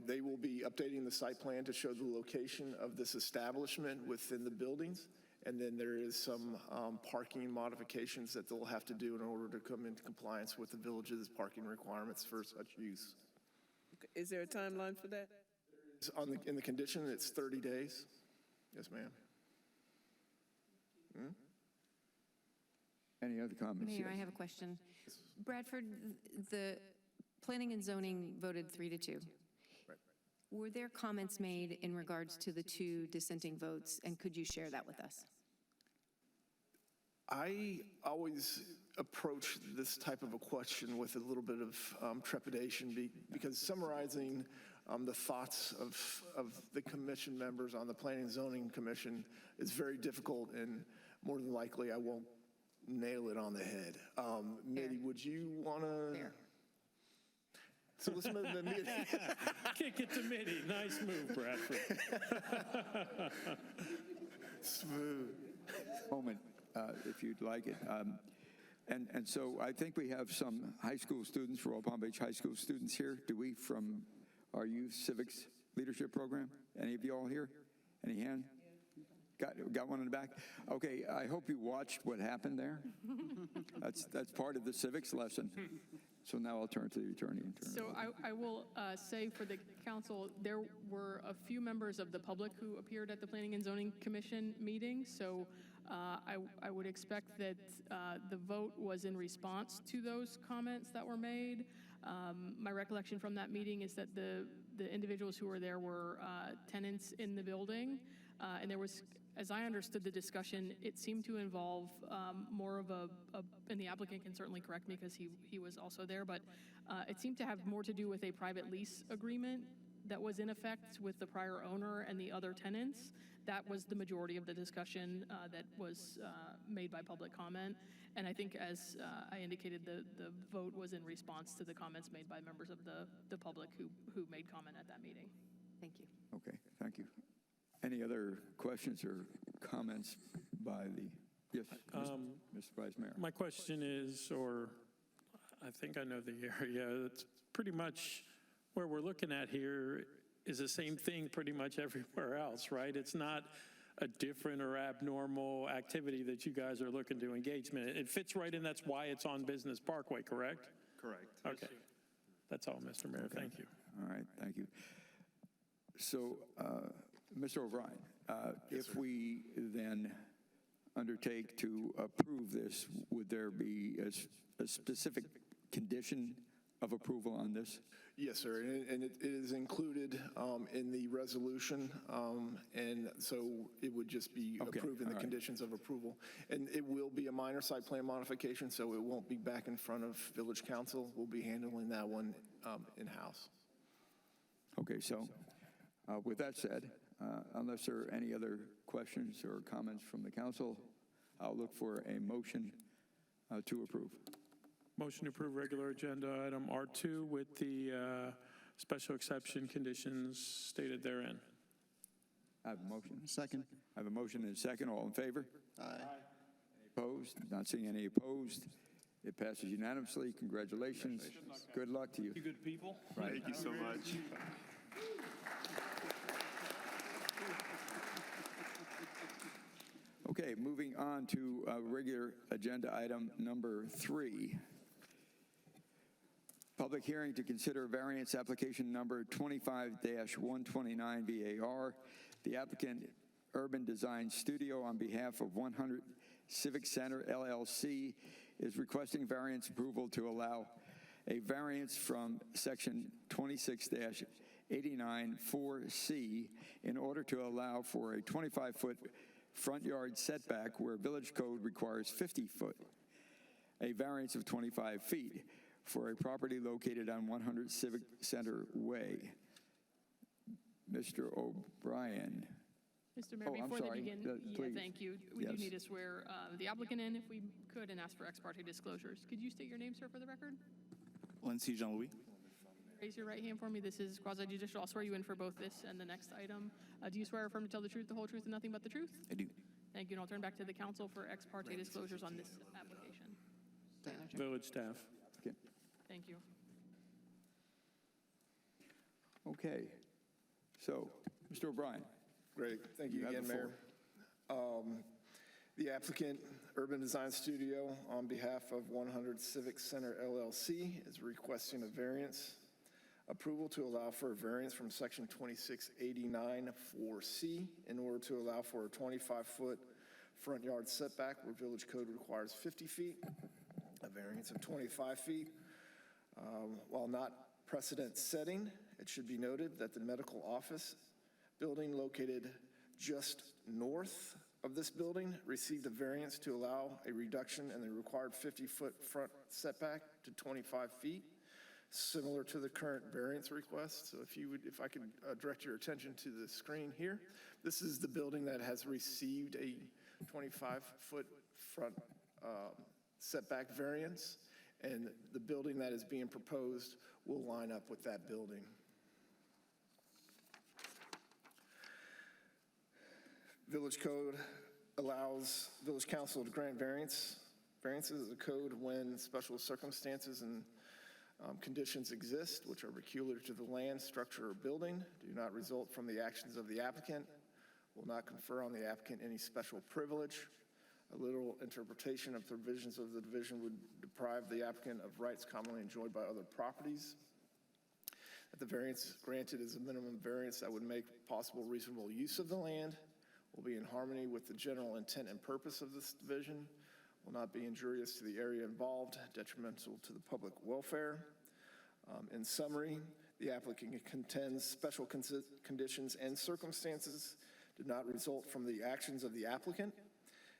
Speaker 15: They will be updating the site plan to show the location of this establishment within the buildings. And then there is some parking modifications that they'll have to do in order to come into compliance with the village's parking requirements for such use.
Speaker 4: Is there a timeline for that?
Speaker 15: In the condition, it's 30 days. Yes, ma'am.
Speaker 1: Any other comments?
Speaker 2: Mayor,
Speaker 1: Yes.
Speaker 2: I have a question. Bradford, the Planning and Zoning voted 3-2.
Speaker 15: Right.
Speaker 2: Were there comments made in regards to the 2 dissenting votes, and could you share that with us?
Speaker 15: I always approach this type of a question with a little bit of trepidation because summarizing the thoughts of the commission members on the Planning and Zoning Commission is very difficult, and more than likely I won't nail it on the head. Mitty, would you want to? So let's move to Mitty.
Speaker 6: Kick it to Mitty. Nice move, Bradford.
Speaker 15: Smooth.
Speaker 1: Moment, if you'd like it. And so I think we have some high school students, Royal Palm Beach high school students here. Do we, from our youth civics leadership program? Any of you all here? Any hand? Got one in the back? Okay, I hope you watched what happened there. That's part of the civics lesson. So now I'll turn to the attorney.
Speaker 13: So I will say for the council, there were a few members of the public who appeared at the Planning and Zoning Commission meeting. So I would expect that the vote was in response to those comments that were made. My recollection from that meeting is that the individuals who were there were tenants in the building. And there was, as I understood the discussion, it seemed to involve more of and the applicant can certainly correct me because he was also there, but it seemed to have more to do with a private lease agreement that was in effect with the prior owner and the other tenants. That was the majority of the discussion that was made by public comment. And I think, as I indicated, the vote was in response to the comments made by members of the public who made comment at that meeting.
Speaker 2: Thank you.
Speaker 1: Okay, thank you. Any other questions or comments by the, yes, Mr. Vice Mayor?
Speaker 6: My question is, or I think I know the area, it's pretty much where we're looking at here is the same thing pretty much everywhere else, right? It's not a different or abnormal activity that you guys are looking to engage in. It fits right in, that's why it's on Business Parkway, correct?
Speaker 14: Correct.
Speaker 6: Okay. That's all, Mr. Mayor. Thank you.
Speaker 1: All right, thank you. So, Mr. O'Brien, if we then undertake to approve this, would there be a specific condition of approval on this?
Speaker 15: Yes, sir, and it is included in the resolution, and so it would just be
Speaker 1: Okay,
Speaker 15: approving the
Speaker 1: all right.
Speaker 15: conditions of approval. And it will be a minor site plan modification, so it won't be back in front of Village Council. We'll be handling that one in-house.
Speaker 1: Okay, so with that said, unless there are any other questions or comments from the council, I'll look for a motion to approve.
Speaker 6: Motion to approve regular agenda item R2 with the special exception conditions stated therein.
Speaker 1: I have a motion.
Speaker 5: Second.
Speaker 1: I have a motion and a second. All in favor?
Speaker 5: Aye.
Speaker 1: Opposed? Not seeing any opposed. It passes unanimously. Congratulations. Good luck to you.
Speaker 14: You good people?
Speaker 1: Right.
Speaker 14: Thank you so much.
Speaker 1: Okay, moving on to regular agenda item number 3. Public hearing to consider variance application number 25-129 VAR. The applicant, Urban Design Studio, on behalf of 100 Civic Center LLC, is requesting variance approval to allow a variance from section 26-89-4C in order to allow for a 25-foot front yard setback where village code requires 50 foot, a variance of 25 feet for a property located on 100 Civic Center Way. Mr. O'Brien.
Speaker 13: Mr. Mayor,
Speaker 1: Oh, I'm
Speaker 13: before they
Speaker 1: sorry.
Speaker 13: begin,
Speaker 1: Please.
Speaker 13: thank you. We do
Speaker 1: Yes.
Speaker 13: need to swear the applicant in, if we could, and ask for ex parte disclosures. Could you state your name, sir, for the record?
Speaker 16: Lindsay Jean-Louis.
Speaker 13: Raise your right hand for me. This is quasi-judicial. I'll swear you in for both this and the next item. Do you swear or affirm to tell the truth, the whole truth, and nothing but the truth?
Speaker 16: I do.
Speaker 13: Thank you, and I'll turn back to the council for ex parte disclosures on this application.
Speaker 6: Village staff.
Speaker 1: Okay.
Speaker 13: Thank you.
Speaker 1: Okay. So, Mr. O'Brien.
Speaker 15: Great, thank you
Speaker 1: You have
Speaker 15: again,
Speaker 1: the
Speaker 15: Mayor. The applicant, Urban Design Studio, on behalf of 100 Civic Center LLC, is requesting a variance approval to allow for a variance from section 2689-4C in order to allow for a 25-foot front yard setback where village code requires 50 feet, a variance of 25 feet. While not precedent setting, it should be noted that the medical office building located just north of this building received a variance to allow a reduction in the required 50-foot front setback to 25 feet, similar to the current variance request. So if I could direct your attention to the screen here, this is the building that has received a 25-foot front setback variance, and the building that is being proposed will line up with that building. Village code allows village council to grant variances as a code when special circumstances and conditions exist, which are peculiar to the land, structure, or building, do not result from the actions of the applicant, will not confer on the applicant any special privilege. A literal interpretation of provisions of the division would deprive the applicant of rights commonly enjoyed by other properties. That the variance granted is a minimum variance that would make possible reasonable use of the land, will be in harmony with the general intent and purpose of this division, will not be injurious to the area involved, detrimental to the public welfare. In summary, the applicant contends special conditions and circumstances did not result from the actions of the applicant.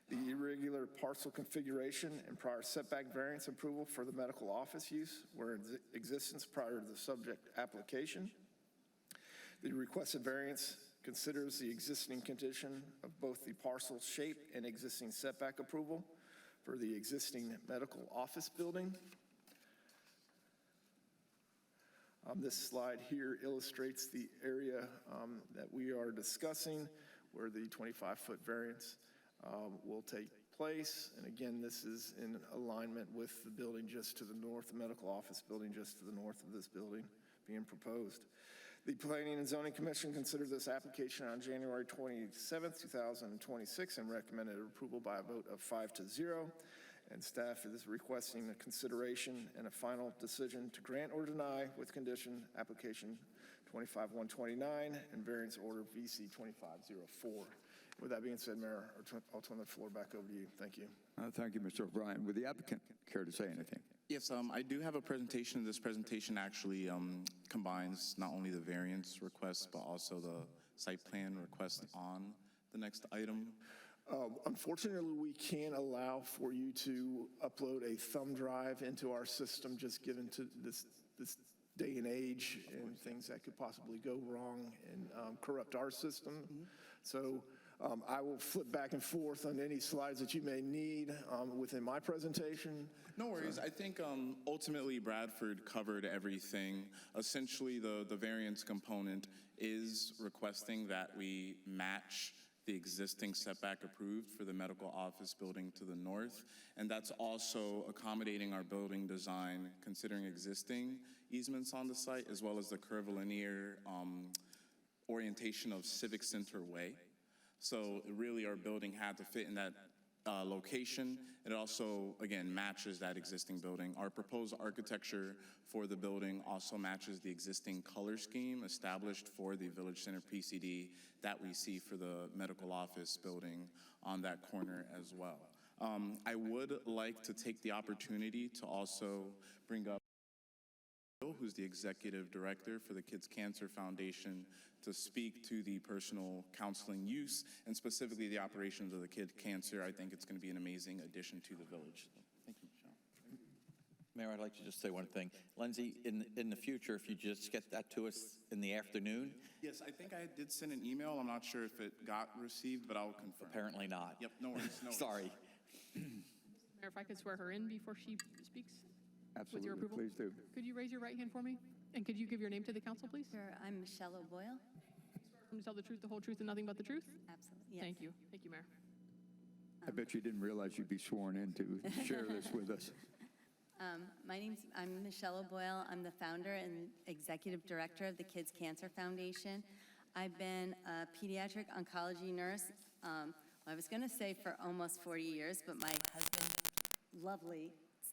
Speaker 15: The irregular parcel configuration and prior setback variance approval for the medical office use were in existence prior to the subject application. The requested variance considers the existing condition of both the parcel shape and existing setback approval for the existing medical office building. This slide here illustrates the area that we are discussing where the 25-foot variance will take place. And again, this is in alignment with the building just to the north, the medical office building just to the north of this building being proposed. The Planning and Zoning Commission considered this application on January 27th, 2026 and recommended approval by a vote of 5-0. And staff is requesting a consideration and a final decision to grant or deny with condition application 25129 and variance order VC 2504. With that being said, Mayor, I'll turn the floor back over to you. Thank you.
Speaker 1: Thank you, Mr. O'Brien. Would the applicant care to say anything?
Speaker 16: Yes, I do have a presentation. This presentation actually combines not only the variance request, but also the site plan request on the next item.
Speaker 15: Unfortunately, we can't allow for you to upload a thumb drive into our system, just given to this day and age and things that could possibly go wrong and corrupt our system. So I will flip back and forth on any slides that you may need within my presentation.
Speaker 16: No worries. I think ultimately Bradford covered everything. Essentially, the variance component is requesting that we match the existing setback approved for the medical office building to the north. And that's also accommodating our building design, considering existing easements on the site, as well as the curvilinear orientation of Civic Center Way. So really our building had to fit in that location. It also, again, matches that existing building. Our proposed architecture for the building also matches the existing color scheme established for the Village Center PCD that we see for the medical office building on that corner as well. I would like to take the opportunity to also bring up who's the executive director for the Kids Cancer Foundation, to speak to the personal counseling use and specifically the operations of the Kid Cancer. I think it's going to be an amazing addition to the village. Thank you, Michelle.
Speaker 7: Mayor, I'd like to just say one thing. Lindsay, in the future, if you just get that to us in the afternoon.
Speaker 16: Yes, I think I did send an email. I'm not sure if it got received, but I'll confirm.
Speaker 7: Apparently not.
Speaker 16: Yep, no worries. No worries.
Speaker 7: Sorry.
Speaker 13: Mayor, if I could swear her in before she speaks? With your
Speaker 1: Absolutely,
Speaker 13: approval?
Speaker 1: please do.
Speaker 13: Could you raise your right hand for me? And could you give your name to the council, please?
Speaker 17: Sure, I'm Michelle O'Boyle.
Speaker 13: To tell the truth, the whole truth, and nothing but the truth?
Speaker 17: Absolutely, yes.
Speaker 13: Thank you. Thank you, Mayor.
Speaker 1: I bet you didn't realize you'd be sworn in to share this with us.
Speaker 17: I'm Michelle O'Boyle. I'm the founder and executive director of the Kids Cancer Foundation. I've been a pediatric oncology nurse, I was going to say for almost 40 years, but my husband, lovely,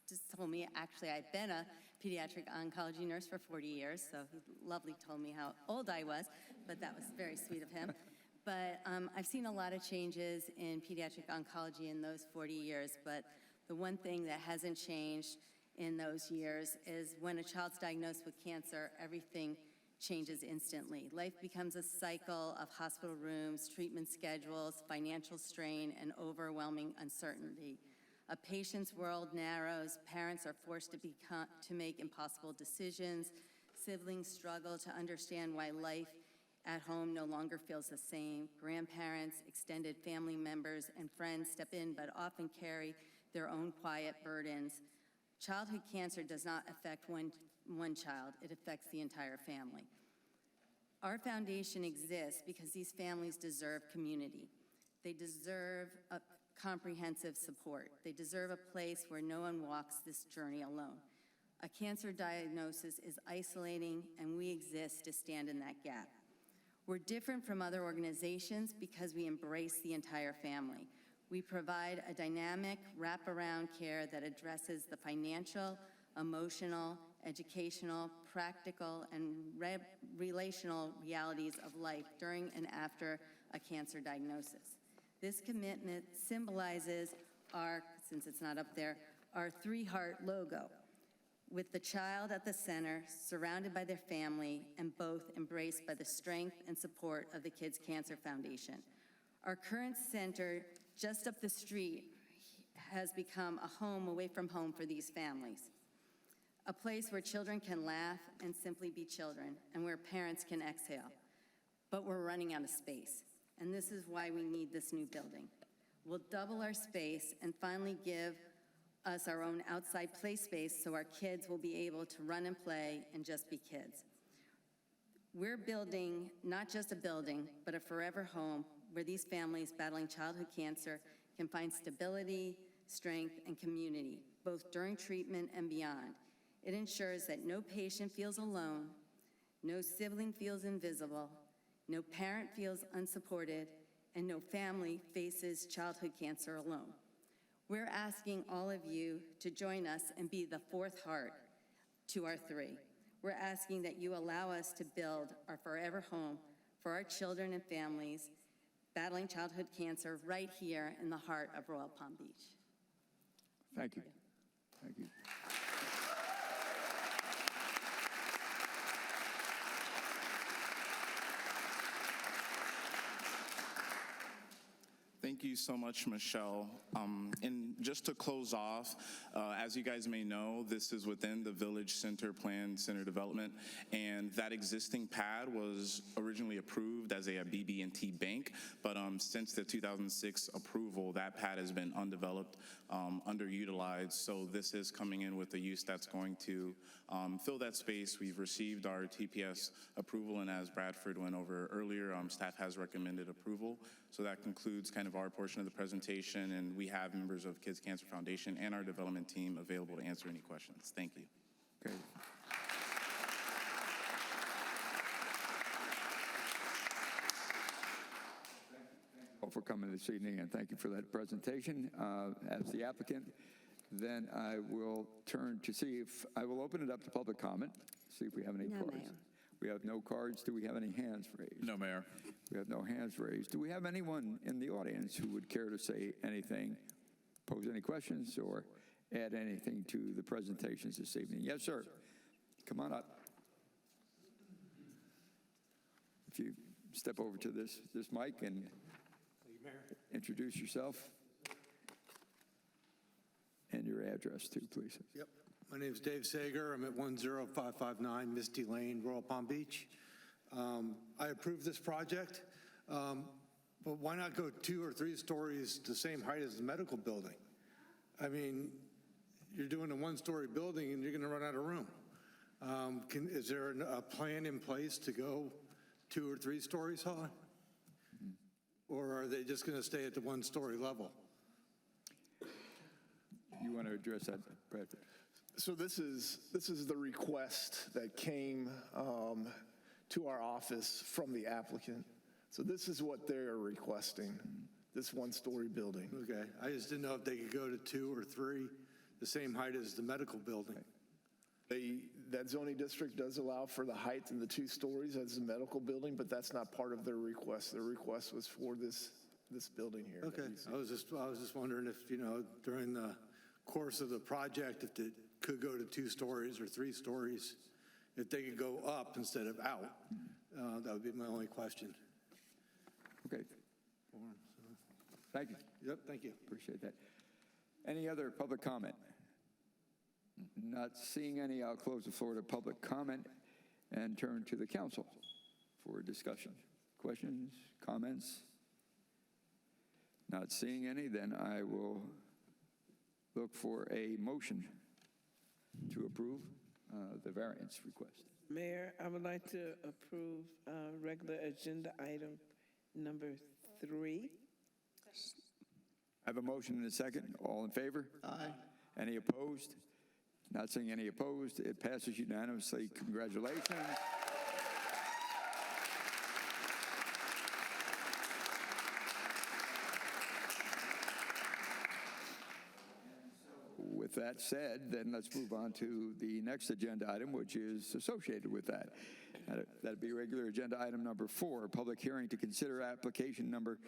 Speaker 17: just told me, actually, I've been a pediatric oncology nurse for 40 years, so he lovely told me how old I was, but that was very sweet of him. But I've seen a lot of changes in pediatric oncology in those 40 years, but the one thing that hasn't changed in those years is when a child's diagnosed with cancer, everything changes instantly. Life becomes a cycle of hospital rooms, treatment schedules, financial strain, and overwhelming uncertainty. A patient's world narrows, parents are forced to make impossible decisions, siblings struggle to understand why life at home no longer feels the same. Grandparents, extended family members, and friends step in but often carry their own quiet burdens. Childhood cancer does not affect one child, it affects the entire family. Our foundation exists because these families deserve community. They deserve a comprehensive support. They deserve a place where no one walks this journey alone. A cancer diagnosis is isolating, and we exist to stand in that gap. We're different from other organizations because we embrace the entire family. We provide a dynamic, wraparound care that addresses the financial, emotional, educational, practical, and relational realities of life during and after a cancer diagnosis. This commitment symbolizes our, since it's not up there, our three-heart logo, with the child at the center, surrounded by their family, and both embraced by the strength and support of the Kids Cancer Foundation. Our current center, just up the street, has become a home away from home for these families. A place where children can laugh and simply be children, and where parents can exhale. But we're running out of space, and this is why we need this new building. We'll double our space and finally give us our own outside play space so our kids will be able to run and play and just be kids. We're building not just a building, but a forever home where these families battling childhood cancer can find stability, strength, and community, both during treatment and beyond. It ensures that no patient feels alone, no sibling feels invisible, no parent feels unsupported, and no family faces childhood cancer alone. We're asking all of you to join us and be the fourth heart to our three. We're asking that you allow us to build our forever home for our children and families battling childhood cancer right here in the heart of Royal Palm Beach.
Speaker 1: Thank you. Thank you.
Speaker 16: Thank you so much, Michelle. And just to close off, as you guys may know, this is within the Village Center Plan Center Development, and that existing pad was originally approved as a BB&T bank, but since the 2006 approval, that pad has been undeveloped, underutilized, so this is coming in with a use that's going to fill that space. We've received our TPS approval, and as Bradford went over earlier, staff has recommended approval. So that concludes kind of our portion of the presentation, and we have members of Kids Cancer Foundation and our development team available to answer any questions. Thank you.
Speaker 1: Okay. All for coming this evening, and thank you for that presentation. As the applicant, then I will turn to see if, I will open it up to public comment, see if we have any
Speaker 10: No,
Speaker 1: cards.
Speaker 10: Mayor.
Speaker 1: We have no cards. Do we have any hands raised?
Speaker 7: No, Mayor.
Speaker 1: We have no hands raised. Do we have anyone in the audience who would care to say anything, pose any questions, or add anything to the presentations this evening? Yes, sir. Come on up. If you step over to this mic and introduce yourself and your address too, please.
Speaker 18: Yep. My name is Dave Sager. I'm at 10559 Misty Lane, Royal Palm Beach. I approve this project, but why not go 2 or 3 stories the same height as the medical building? I mean, you're doing a 1-story building and you're going to run out of room. Is there a plan in place to go 2 or 3 stories high? Or are they just going to stay at the 1-story level?
Speaker 1: You want to address that, Bradford?
Speaker 15: So this is the request that came to our office from the applicant. So this is what they're requesting, this 1-story building.
Speaker 18: Okay, I just didn't know if they could go to 2 or 3, the same height as the medical building.
Speaker 15: That zoning district does allow for the height in the 2 stories as the medical building, but that's not part of their request. Their request was for this building here.
Speaker 18: Okay, I was just wondering if, during the course of the project, if it could go to 2 stories or 3 stories, if they could go up instead of out. That would be my only question.
Speaker 1: Okay. Thank you.
Speaker 18: Yep, thank you.
Speaker 1: Appreciate that. Any other public comment? Not seeing any, I'll close the floor to public comment and turn to the council for discussion. Questions, comments? Not seeing any, then I will look for a motion to approve the variance request.
Speaker 4: Mayor, I would like to approve regular agenda item number 3.
Speaker 1: I have a motion and a second. All in favor? Aye. Any opposed? Not seeing any opposed. It passes unanimously. Congratulations. With that said, then let's move on to the next agenda item, which is associated with that. That'd be regular agenda item number 4, public hearing to consider application number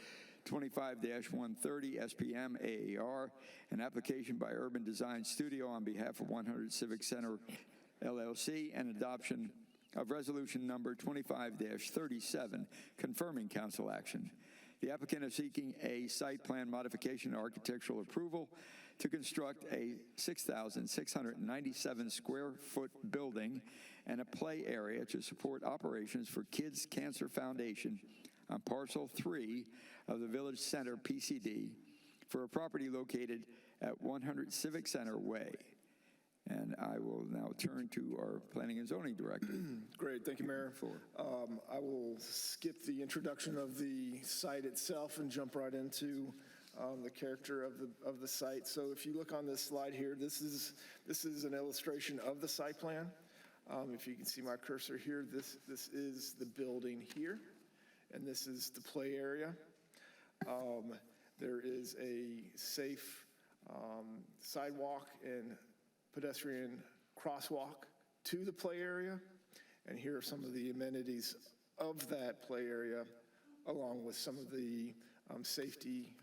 Speaker 1: 25-130 SPM AAR, an application by Urban Design Studio on behalf of 100 Civic Center LLC, and adoption of resolution number 25-37, confirming council action. The applicant is seeking a site plan modification and architectural approval to construct a 6,697 square foot building and a play area to support operations for Kids Cancer Foundation on parcel 3 of the Village Center PCD for a property located at 100 Civic Center Way. And I will now turn to our Planning and Zoning Director.
Speaker 15: Great, thank you, Mayor. I will skip the introduction of the site itself and jump right into the character of the site. So if you look on this slide here, this is an illustration of the site plan. If you can see my cursor here, this is the building here, and this is the play area. There is a safe sidewalk and pedestrian crosswalk to the play area, and here are some of the amenities of that play area, along with some of the safety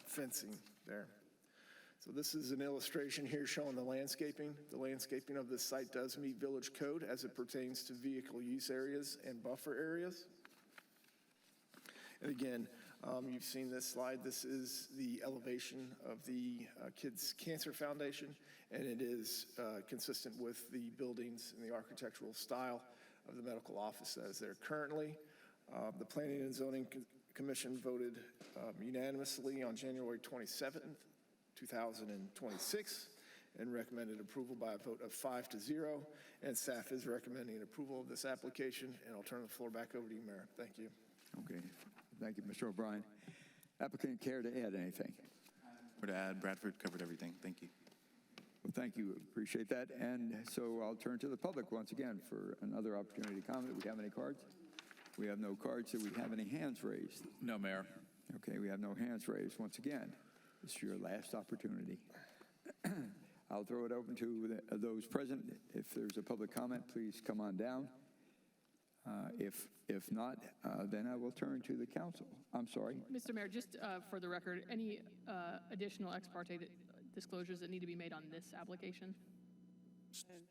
Speaker 15: fencing there. So this is an illustration here showing the landscaping. The landscaping of this site does meet village code as it pertains to vehicle use areas and buffer areas. And again, you've seen this slide. This is the elevation of the Kids Cancer Foundation, and it is consistent with the buildings and the architectural style of the medical office as they're currently. The Planning and Zoning Commission voted unanimously on January 27th, 2026, and recommended approval by a vote of 5-0. And staff is recommending approval of this application, and I'll turn the floor back over to you, Mayor. Thank you.
Speaker 1: Okay, thank you, Mr. O'Brien. Applicant care to add anything?
Speaker 16: Or to add, Bradford covered everything. Thank you.
Speaker 1: Well, thank you, appreciate that. And so I'll turn to the public once again for another opportunity to comment. Do we have any cards? We have no cards. Do we have any hands raised?
Speaker 7: No, Mayor.
Speaker 1: Okay, we have no hands raised. Once again, this is your last opportunity. I'll throw it open to those present. If there's a public comment, please come on down. If not, then I will turn to the council. I'm sorry.
Speaker 13: Mr. Mayor, just for the record, any additional ex parte disclosures that need to be made on this application?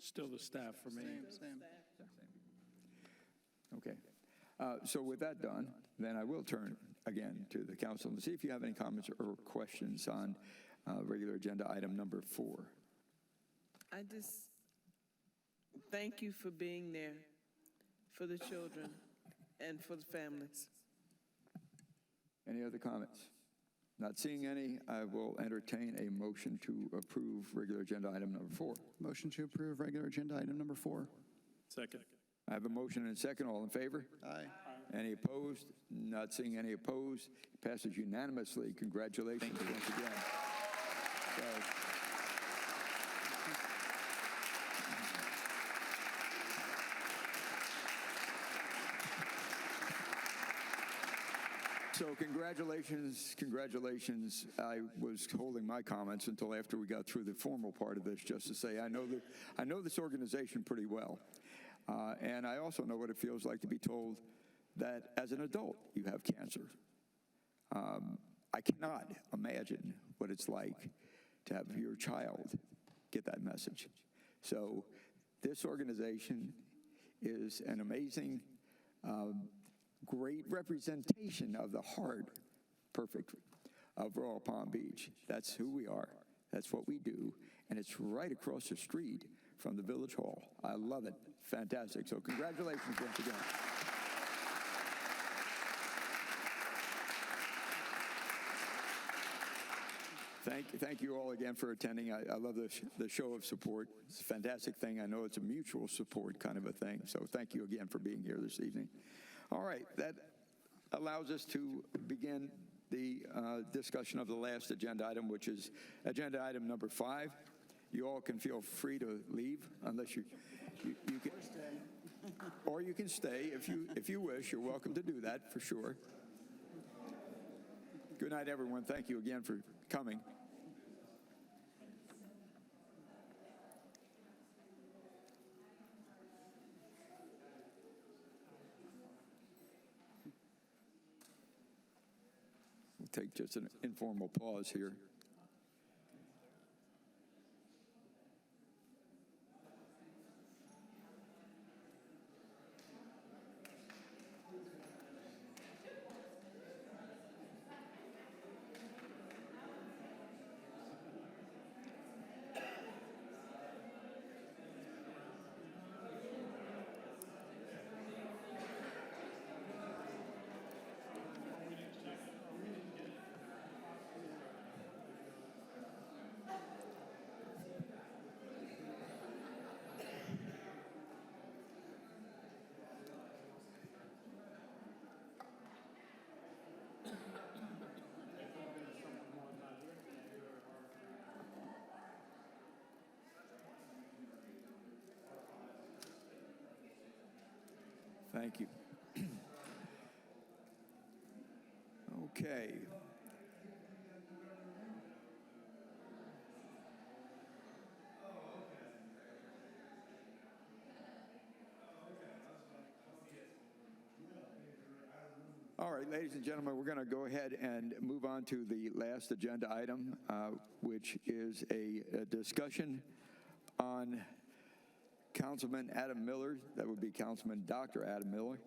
Speaker 6: Still the staff for me.
Speaker 1: Okay. So with that done, then I will turn again to the council and see if you have any comments or questions on regular agenda item number 4.
Speaker 4: I just thank you for being there for the children and for the families.
Speaker 1: Any other comments? Not seeing any, I will entertain a motion to approve regular agenda item number 4.
Speaker 5: Motion to approve regular agenda item number 4.
Speaker 6: Second.
Speaker 1: I have a motion and a second. All in favor?
Speaker 5: Aye.
Speaker 1: Any opposed? Not seeing any opposed. Passes unanimously. Congratulations once again. So congratulations, congratulations. I was holding my comments until after we got through the formal part of this, just to say I know this organization pretty well. And I also know what it feels like to be told that as an adult you have cancer. I cannot imagine what it's like to have your child get that message. So this organization is an amazing, great representation of the hard, perfect of Royal Palm Beach. That's who we are. That's what we do. And it's right across the street from the Village Hall. I love it. Fantastic. So congratulations once again. Thank you all again for attending. I love the show of support. It's a fantastic thing. I know it's a mutual support kind of a thing. So thank you again for being here this evening. All right, that allows us to begin the discussion of the last agenda item, which is agenda item number 5. You all can feel free to leave unless you can, or you can stay if you wish. You're welcome to do that for sure. Good night, everyone. Thank you again for coming. We'll take just an informal pause here. Thank you. Okay. All right, ladies and gentlemen, we're going to go ahead and move on to the last agenda item, which is a discussion on Councilman Adam Miller, that would be Councilman Dr. Adam Miller,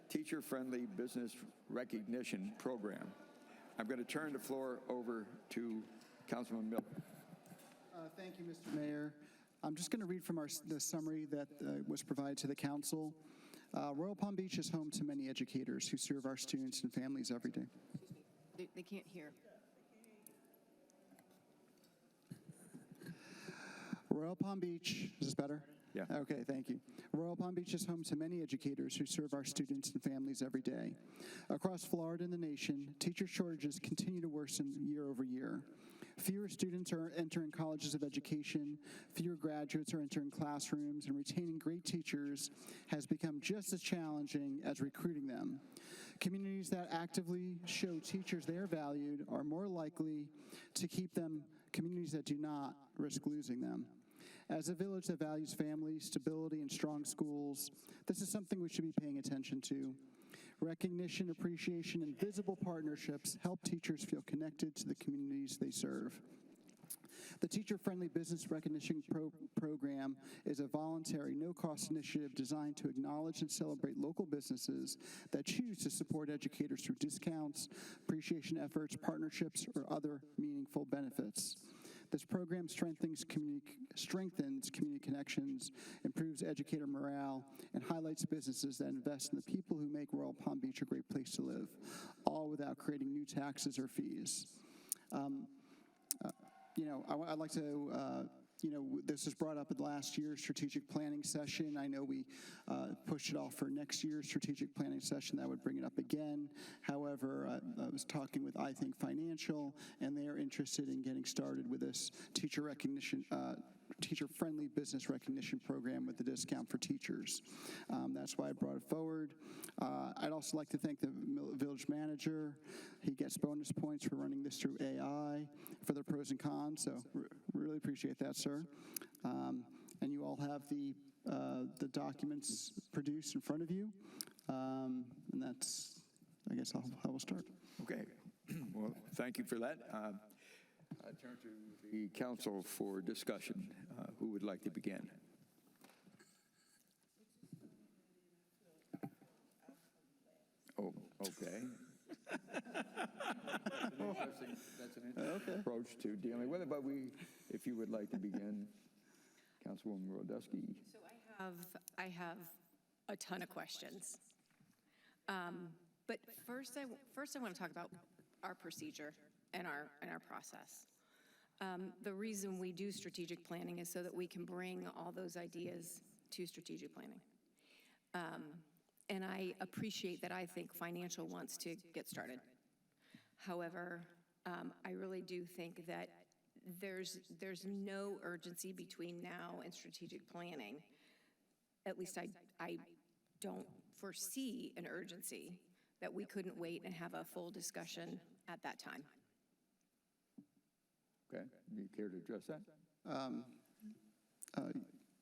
Speaker 1: Teacher-Friendly Business Recognition Program. I'm going to turn the floor over to Councilman Miller.
Speaker 5: Thank you, Mr. Mayor. I'm just going to read from the summary that was provided to the council. Royal Palm Beach is home to many educators who serve our students and families every day.
Speaker 2: They can't hear.
Speaker 5: Royal Palm Beach, is this better?
Speaker 1: Yeah.
Speaker 5: Okay, thank you. Royal Palm Beach is home to many educators who serve our students and families every day. Across Florida and the nation, teacher shortages continue to worsen year over year. Fewer students are entering colleges of education, fewer graduates are entering classrooms, and retaining great teachers has become just as challenging as recruiting them. Communities that actively show teachers they are valued are more likely to keep them. Communities that do not risk losing them. As a village that values family, stability, and strong schools, this is something we should be paying attention to. Recognition, appreciation, and visible partnerships help teachers feel connected to the communities they serve. The Teacher-Friendly Business Recognition Program is a voluntary, no-cost initiative designed to acknowledge and celebrate local businesses that choose to support educators through discounts, appreciation efforts, partnerships, or other meaningful benefits. This program strengthens community connections, improves educator morale, and highlights businesses that invest in the people who make Royal Palm Beach a great place to live, all without creating new taxes or fees. I'd like to, this was brought up at last year's strategic planning session. I know we pushed it off for next year's strategic planning session. That would bring it up again. However, I was talking with I Think Financial, and they are interested in getting started with this teacher-friendly business recognition program with the discount for teachers. That's why I brought it forward. I'd also like to thank the village manager. He gets bonus points for running this through AI for the pros and cons, so really appreciate that, sir. And you all have the documents produced in front of you, and that's, I guess, how we'll start.
Speaker 1: Okay. Well, thank you for that. I turn to the council for discussion. Who would like to begin? Oh, okay. That's an interesting approach to dealing with it, but if you would like to begin, Councilwoman Rodusky.
Speaker 2: So I have a ton of questions. But first I want to talk about our procedure and our process. The reason we do strategic planning is so that we can bring all those ideas to strategic planning. And I appreciate that I think financial wants to get started. However, I really do think that there's no urgency between now and strategic planning. At least I don't foresee an urgency that we couldn't wait and have a full discussion at that time.
Speaker 1: Okay, do you care to address that?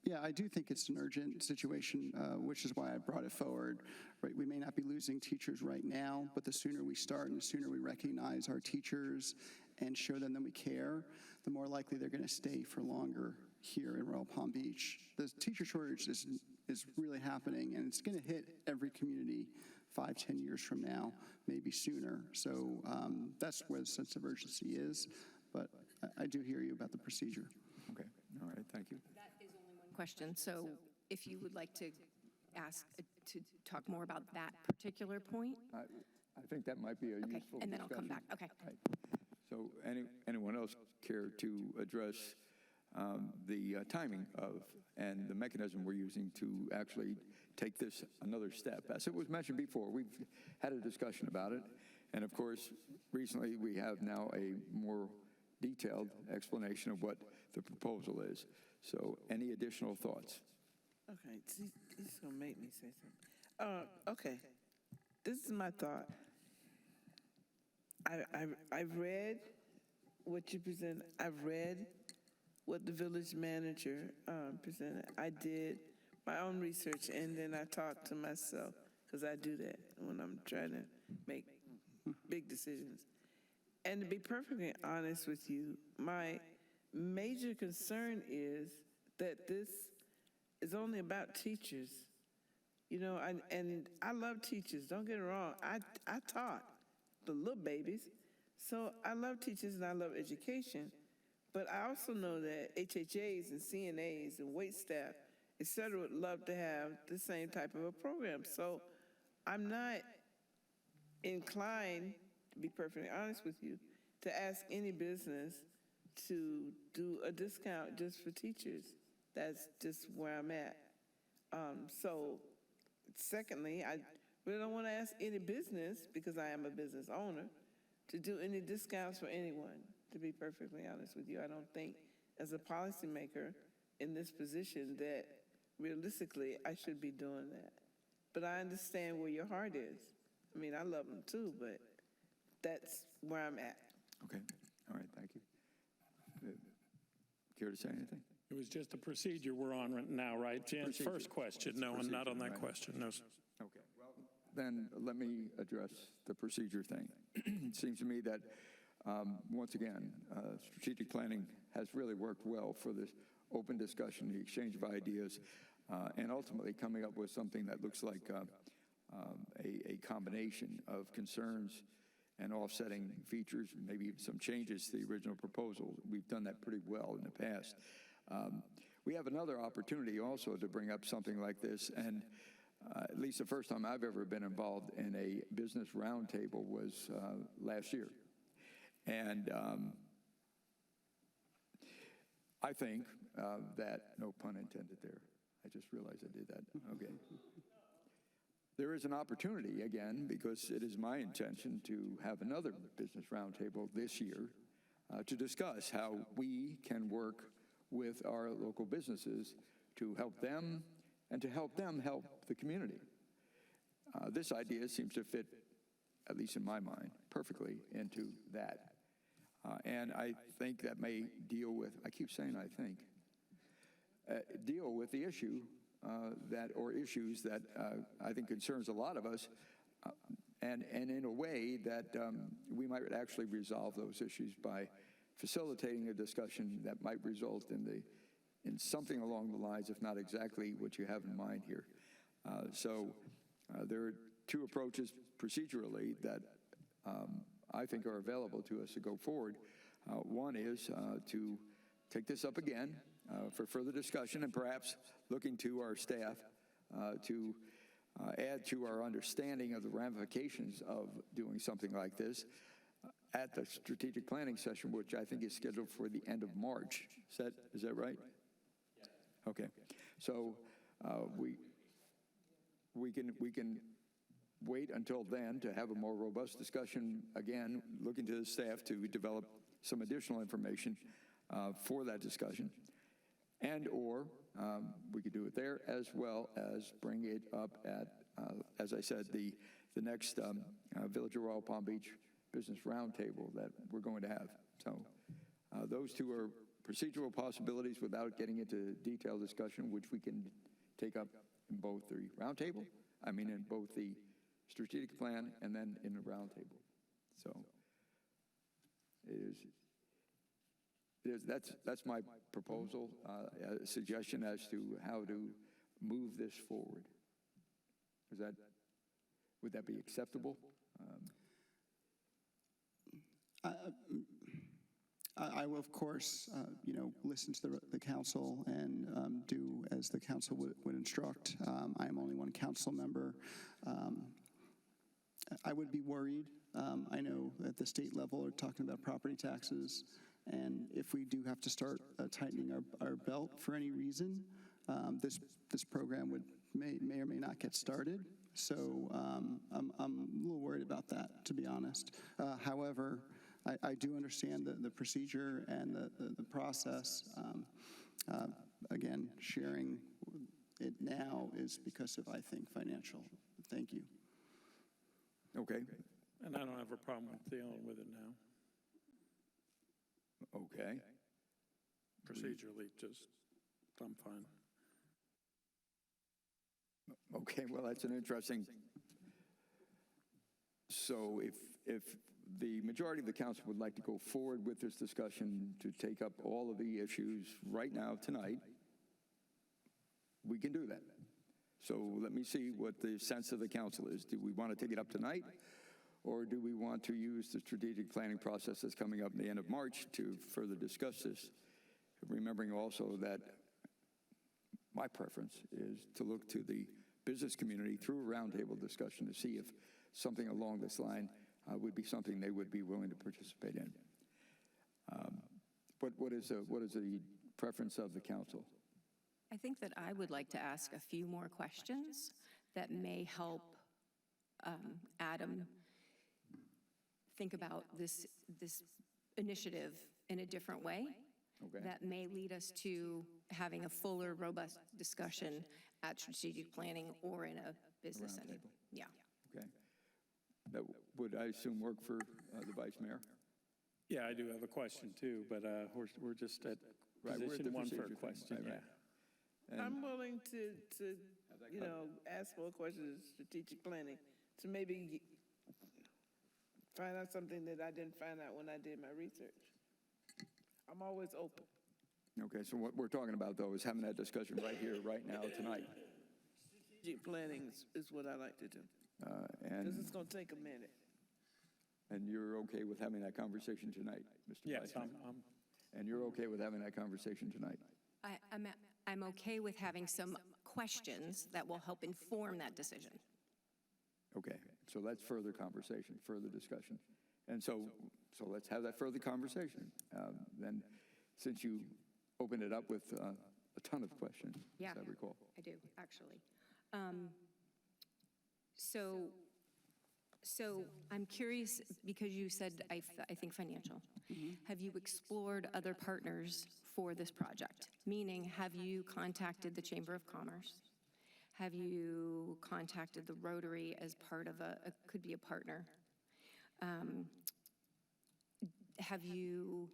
Speaker 5: Yeah, I do think it's an urgent situation, which is why I brought it forward. Right, we may not be losing teachers right now, but the sooner we start and the sooner we recognize our teachers and show them that we care, the more likely they're going to stay for longer here in Royal Palm Beach. The teacher shortage is really happening, and it's going to hit every community 5-10 years from now, maybe sooner. So that's where the sense of urgency is, but I do hear you about the procedure.
Speaker 1: Okay, all right, thank you.
Speaker 2: That is only one question, so if you would like to ask to talk more about that particular point.
Speaker 1: I think that might be a
Speaker 2: Okay,
Speaker 1: useful
Speaker 2: and then I'll come
Speaker 1: discussion.
Speaker 2: back. Okay.
Speaker 1: Right. So anyone else care to address the timing of and the mechanism we're using to actually take this another step? As it was mentioned before, we've had a discussion about it, and of course, recently we have now a more detailed explanation of what the proposal is. So any additional thoughts?
Speaker 4: Okay, he's going to make me say Okay, this is my thought. I've read what you presented. I've read what the village manager presented. I did my own research, and then I talked to myself, because I do that when I'm trying to make big decisions. And to be perfectly honest with you, my major concern is that this is only about teachers. You know, and I love teachers, don't get it wrong. I taught the little babies, so I love teachers and I love education. But I also know that HHAs and CNAs and wait staff, et cetera, would love to have the same type of a program. So I'm not inclined, to be perfectly honest with you, to ask any business to do a discount just for teachers. That's just where I'm at. So secondly, I really don't want to ask any business, because I am a business owner, to do any discounts for anyone, to be perfectly honest with you. I don't think, as a policymaker in this position, that realistically I should be doing that. But I understand where your heart is. I mean, I love them too, but that's where I'm at.
Speaker 1: Okay, all right, thank you. Care to say anything?
Speaker 6: It was just a procedure we're on right now, right? Jan's
Speaker 1: Procedure.
Speaker 6: first question.
Speaker 1: It's
Speaker 6: No, I'm not on that
Speaker 1: procedure, right.
Speaker 6: question. No, sir.
Speaker 1: Okay, well, then let me address the procedure thing. It seems to me that, once again, strategic planning has really worked well for this open discussion, the exchange of ideas, and ultimately coming up with something that looks like a combination of concerns and offsetting features, maybe some changes to the original proposal. We've done that pretty well in the past. We have another opportunity also to bring up something like this, and at least the first time I've ever been involved in a business roundtable was last year. And I think that, no pun intended there, I just realized I did that, okay. There is an opportunity, again, because it is my intention to have another business roundtable this year to discuss how we can work with our local businesses to help them and to help them help the community. This idea seems to fit, at least in my mind, perfectly into that. And I think that may deal with, I keep saying I think, deal with the issue or issues that I think concerns a lot of us, and in a way that we might actually resolve those issues by facilitating a discussion that might result in something along the lines, if not exactly what you have in mind here. So there are two approaches procedurally that I think are available to us to go forward. One is to take this up again for further discussion, and perhaps looking to our staff to add to our understanding of the ramifications of doing something like this at the strategic planning session, which I think is scheduled for the end of March. Is that right? Yes. Okay. So we can wait until then to have a more robust discussion, again, looking to the staff to develop some additional information for that discussion. And or we could do it there, as well as bring it up at, as I said, the next Village of Royal Palm Beach Business Roundtable that we're going to have. So those two are procedural possibilities without getting into detailed discussion, which we can take up in both the roundtable, in both the strategic plan and then in the roundtable. So that's my proposal, a suggestion as to how to move this forward. Would that be acceptable?
Speaker 5: I will, of course, listen to the council and do as the council would instruct. I am only one council member. I would be worried. I know at the state level we're talking about property taxes, and if we do have to start tightening our belt for any reason, this program may or may not get started. So I'm a little worried about that, to be honest. However, I do understand the procedure and the process. Again, sharing it now is because of, I think, financial. Thank you.
Speaker 1: Okay,
Speaker 6: And I don't have a problem with dealing with it now.
Speaker 1: okay.
Speaker 6: Procedurally, just, I'm fine.
Speaker 1: Okay, well, that's an interesting, so if the majority of the council would like to go forward with this discussion to take up all of the issues right now, tonight, we can do that. So let me see what the sense of the council is. Do we want to take it up tonight? Or do we want to use the strategic planning process that's coming up in the end of March to further discuss this? Remembering also that my preference is to look to the business community through a roundtable discussion to see if something along this line would be something they would be willing to participate in. What is the preference of the council?
Speaker 2: I think that I would like to ask a few more questions that may help Adam think about this initiative in a different way.
Speaker 1: Okay.
Speaker 2: That may lead us to having a fuller, robust discussion at strategic planning or in a business setting.
Speaker 1: Roundtable.
Speaker 2: Yeah.
Speaker 1: Okay. That would, I assume, work for the vice mayor?
Speaker 6: Yeah, I do have a question too, but we're just at
Speaker 1: Right, we're at
Speaker 6: position
Speaker 1: the
Speaker 6: one for a
Speaker 1: procedure thing,
Speaker 6: question,
Speaker 1: right,
Speaker 6: yeah.
Speaker 1: right. And-
Speaker 4: I'm willing to ask more questions in strategic planning to maybe find out something that I didn't find out when I did my research. I'm always open.
Speaker 1: Okay, so what we're talking about, though, is having that discussion right here, right now, tonight.
Speaker 4: Strategic planning is what I like to do, because
Speaker 1: And
Speaker 4: it's going to take a minute.
Speaker 1: you're okay with having that conversation tonight, Mr.
Speaker 6: Yes,
Speaker 1: Vice Mayor? And you're okay with having that conversation tonight?
Speaker 2: I'm okay with having some questions that will help inform that decision.
Speaker 1: Okay, so that's further conversation, further discussion. And so let's have that further conversation. Then, since you opened it up with a ton of questions,
Speaker 2: Yeah,
Speaker 1: as I recall.
Speaker 2: I do, actually. So I'm curious, because you said, I think financial. Have you explored other partners for this project? Meaning, have you contacted the Chamber of Commerce? Have you contacted the Rotary as part of could be a partner? Have you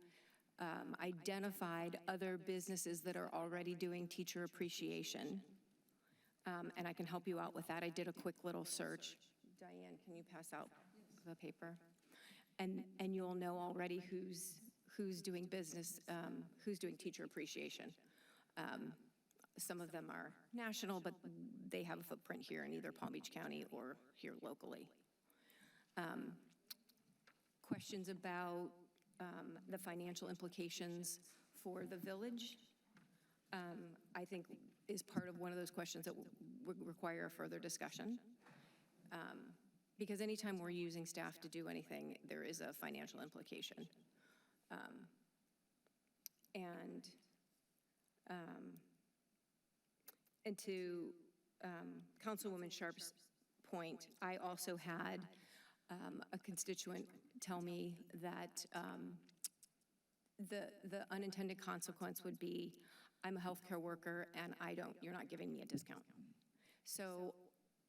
Speaker 2: identified other businesses that are already doing teacher appreciation? And I can help you out with that. I did a quick little search. Diane, can you pass out the paper? And you'll know already who's doing business, who's doing teacher appreciation. Some of them are national, but they have a footprint here in either Palm Beach County or here locally. Questions about the financial implications for the village, I think is part of one of those questions that would require a further discussion. Because anytime we're using staff to do anything, there is a financial implication. And to Councilwoman Sharp's point, I also had a constituent tell me that the unintended consequence would be, I'm a healthcare worker and you're not giving me a discount. So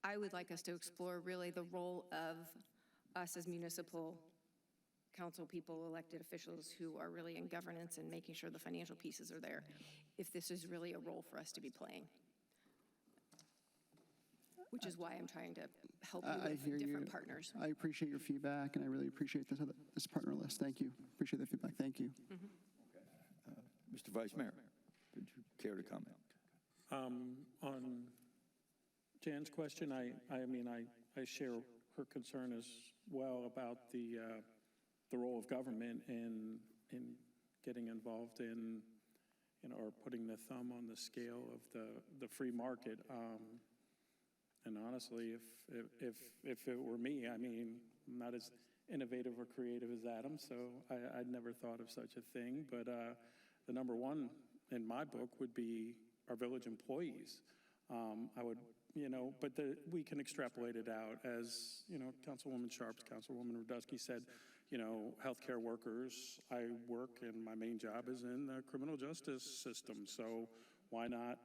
Speaker 2: I would like us to explore really the role of us as municipal council people, elected officials who are really in governance and making sure the financial pieces are there, if this is really a role for us to be playing. Which is why I'm trying to help you
Speaker 5: I
Speaker 2: with
Speaker 5: hear
Speaker 2: different
Speaker 5: you.
Speaker 2: partners.
Speaker 5: I appreciate your feedback, and I really appreciate this partner list. Thank you. Appreciate the feedback. Thank you.
Speaker 1: Mr. Vice Mayor, would you care to comment?
Speaker 6: On Jan's question, I share her concern as well about the role of government in getting involved in, or putting the thumb on the scale of the free market. And honestly, if it were me, I'm not as innovative or creative as Adam, so I'd never thought of such a thing. But the number one in my book would be our village employees. We can extrapolate it out as, Councilwoman Sharps, Councilwoman Radusky said, healthcare workers. I work and my main job is in the criminal justice system. So why not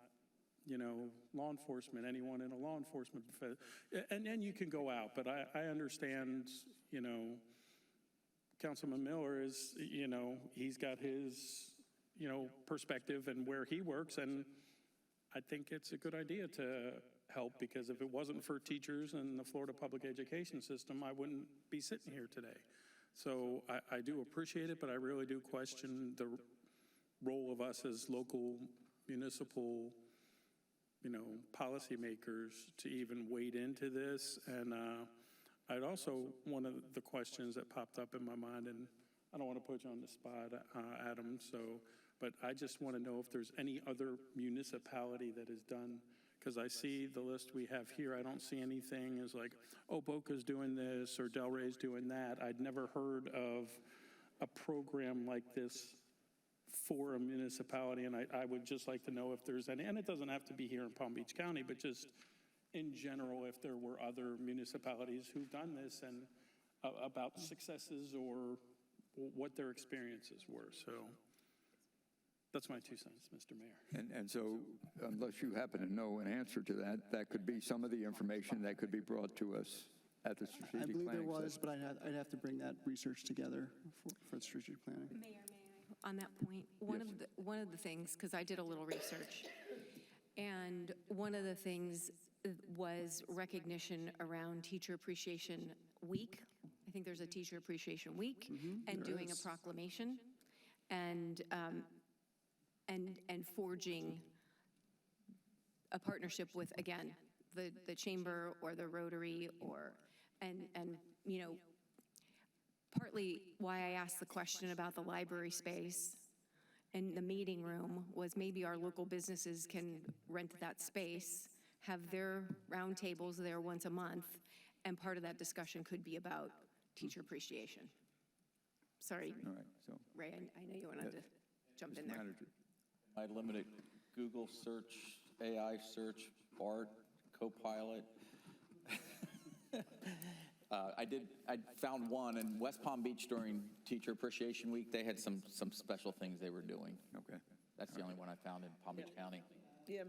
Speaker 6: law enforcement, anyone in a law enforcement, and you can go out, but I understand, Councilman Miller is, he's got his, perspective and where he works, and I think it's a good idea to help, because if it wasn't for teachers and the Florida public education system, I wouldn't be sitting here today. So I do appreciate it, but I really do question the role of us as local municipal, policymakers to even wade into this. And I'd also, one of the questions that popped up in my mind, and I don't want to put you on the spot, Adam, but I just want to know if there's any other municipality that has done, because I see the list we have here, I don't see anything as like, oh, Boca's doing this or Delray's doing that. I'd never heard of a program like this for a municipality, and I would just like to know if there's any, and it doesn't have to be here in Palm Beach County, but just in general, if there were other municipalities who've done this and about successes or what their experiences were. So that's my 2 cents, Mr. Mayor.
Speaker 1: And so unless you happen to know an answer to that, that could be some of the information that could be brought to us at the strategic
Speaker 5: I
Speaker 1: planning
Speaker 5: believe there was,
Speaker 1: session.
Speaker 5: but I'd have to bring that research together for the strategic planning.
Speaker 2: Mayor, on that point, one of the things, because I did a little research, and one of the things was recognition around Teacher Appreciation Week. I think there's a Teacher Appreciation Week, and doing a proclamation, and forging a partnership with, again, the chamber or the Rotary, and partly why I asked the question about the library space and the meeting room was maybe our local businesses can rent that space, have their round tables there once a month, and part of that discussion could be about teacher appreciation. Sorry,
Speaker 1: All right, so.
Speaker 2: Ray, I know you wanted to jump in
Speaker 1: Mr.
Speaker 2: there.
Speaker 1: Manager.
Speaker 7: I limited Google search, AI search, BART, Copilot. I found one in West Palm Beach during Teacher Appreciation Week. They had some special things they were doing.
Speaker 1: Okay.
Speaker 7: That's the only one I found in Palm Beach County.
Speaker 4: Yeah,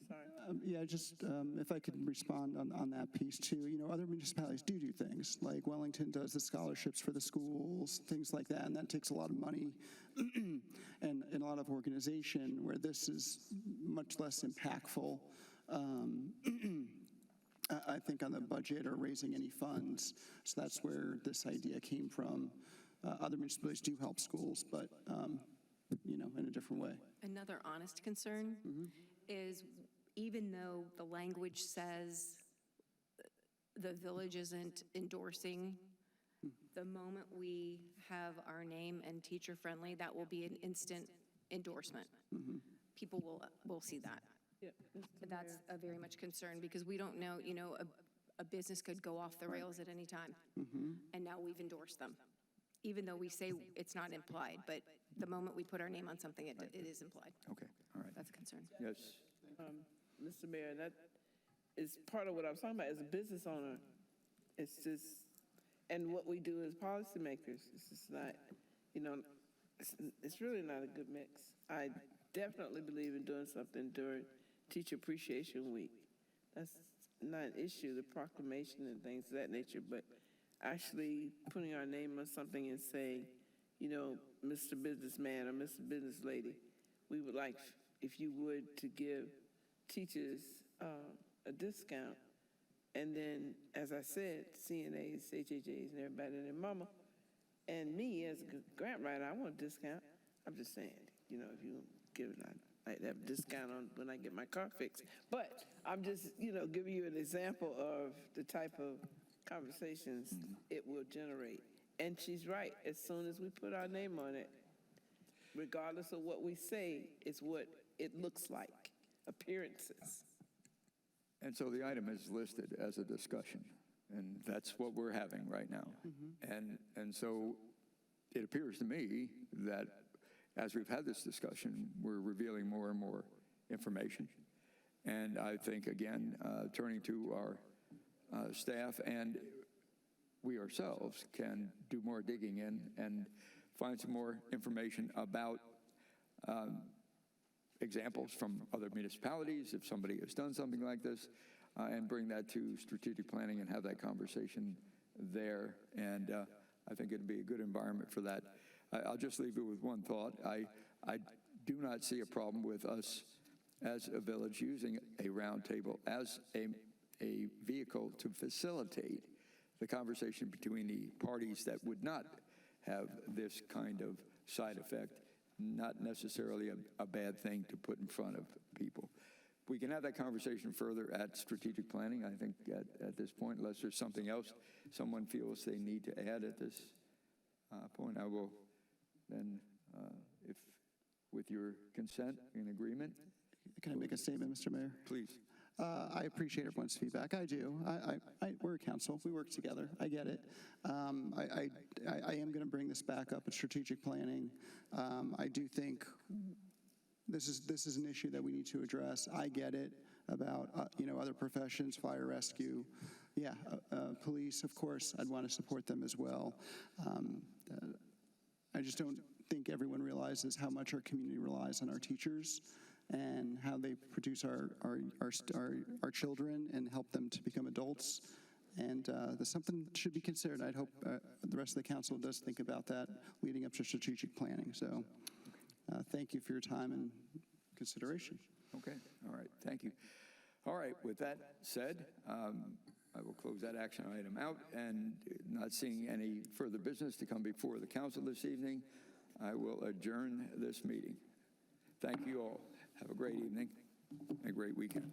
Speaker 4: sorry.
Speaker 5: Yeah, just if I could respond on that piece too. Other municipalities do things, like Wellington does the scholarships for the schools, things like that, and that takes a lot of money and a lot of organization, where this is much less impactful, I think, on the budget or raising any funds. So that's where this idea came from. Other municipalities do help schools, but in a different way.
Speaker 2: Another honest concern is, even though the language says the village isn't endorsing, the moment we have our name and teacher-friendly, that will be an instant endorsement. People will see that.
Speaker 4: Yep.
Speaker 2: That's a very much concern, because we don't know, a business could go off the rails at any time, and now we've endorsed them, even though we say it's not implied, but the moment we put our name on something, it is implied.
Speaker 1: Okay, all right.
Speaker 2: That's a concern.
Speaker 1: Yes.
Speaker 4: Mr. Mayor, that is part of what I was talking about. As a business owner, it's just, and what we do as policymakers, it's just not, it's really not a good mix. I definitely believe in doing something during Teacher Appreciation Week. That's not an issue, the proclamation and things of that nature, but actually putting our name on something and saying, Mr. Businessman or Mr. Business Lady, we would like, if you would, to give teachers a discount. And then, as I said, CNAs, HHAs, and everybody and their mama, and me as a grant writer, I want a discount. I'm just saying, if you give it, I'd have a discount on when I get my car fixed. But I'm just, giving you an example of the type of conversations it will generate. And she's right. As soon as we put our name on it, regardless of what we say, it's what it looks like, appearances.
Speaker 1: And so the item is listed as a discussion, and that's what we're having right now. And so it appears to me that as we've had this discussion, we're revealing more and more information. And I think, again, turning to our staff, and we ourselves can do more digging in and find some more information about examples from other municipalities, if somebody has done something like this, and bring that to strategic planning and have that conversation there. And I think it'd be a good environment for that. I'll just leave you with one thought. I do not see a problem with us as a village using a roundtable as a vehicle to facilitate the conversation between the parties that would not have this kind of side effect, not necessarily a bad thing to put in front of people. We can have that conversation further at strategic planning, I think, at this point, unless there's something else someone feels they need to add at this point. I will then, if with your consent and agreement.
Speaker 5: Can I make a statement, Mr. Mayor?
Speaker 1: Please.
Speaker 5: I appreciate everyone's feedback. I do. We're a council. We work together. I get it. I am going to bring this back up at strategic planning. I do think this is an issue that we need to address. I get it about other professions, fire rescue, police. Of course, I'd want to support them as well. I just don't think everyone realizes how much our community relies on our teachers and how they produce our children and help them to become adults. And there's something that should be considered. I'd hope the rest of the council does think about that leading up to strategic planning. So thank you for your time and consideration.
Speaker 1: Okay, all right, thank you. All right, with that said, I will close that action item out, and not seeing any further business to come before the council this evening, I will adjourn this meeting. Thank you all. Have a great evening and a great weekend.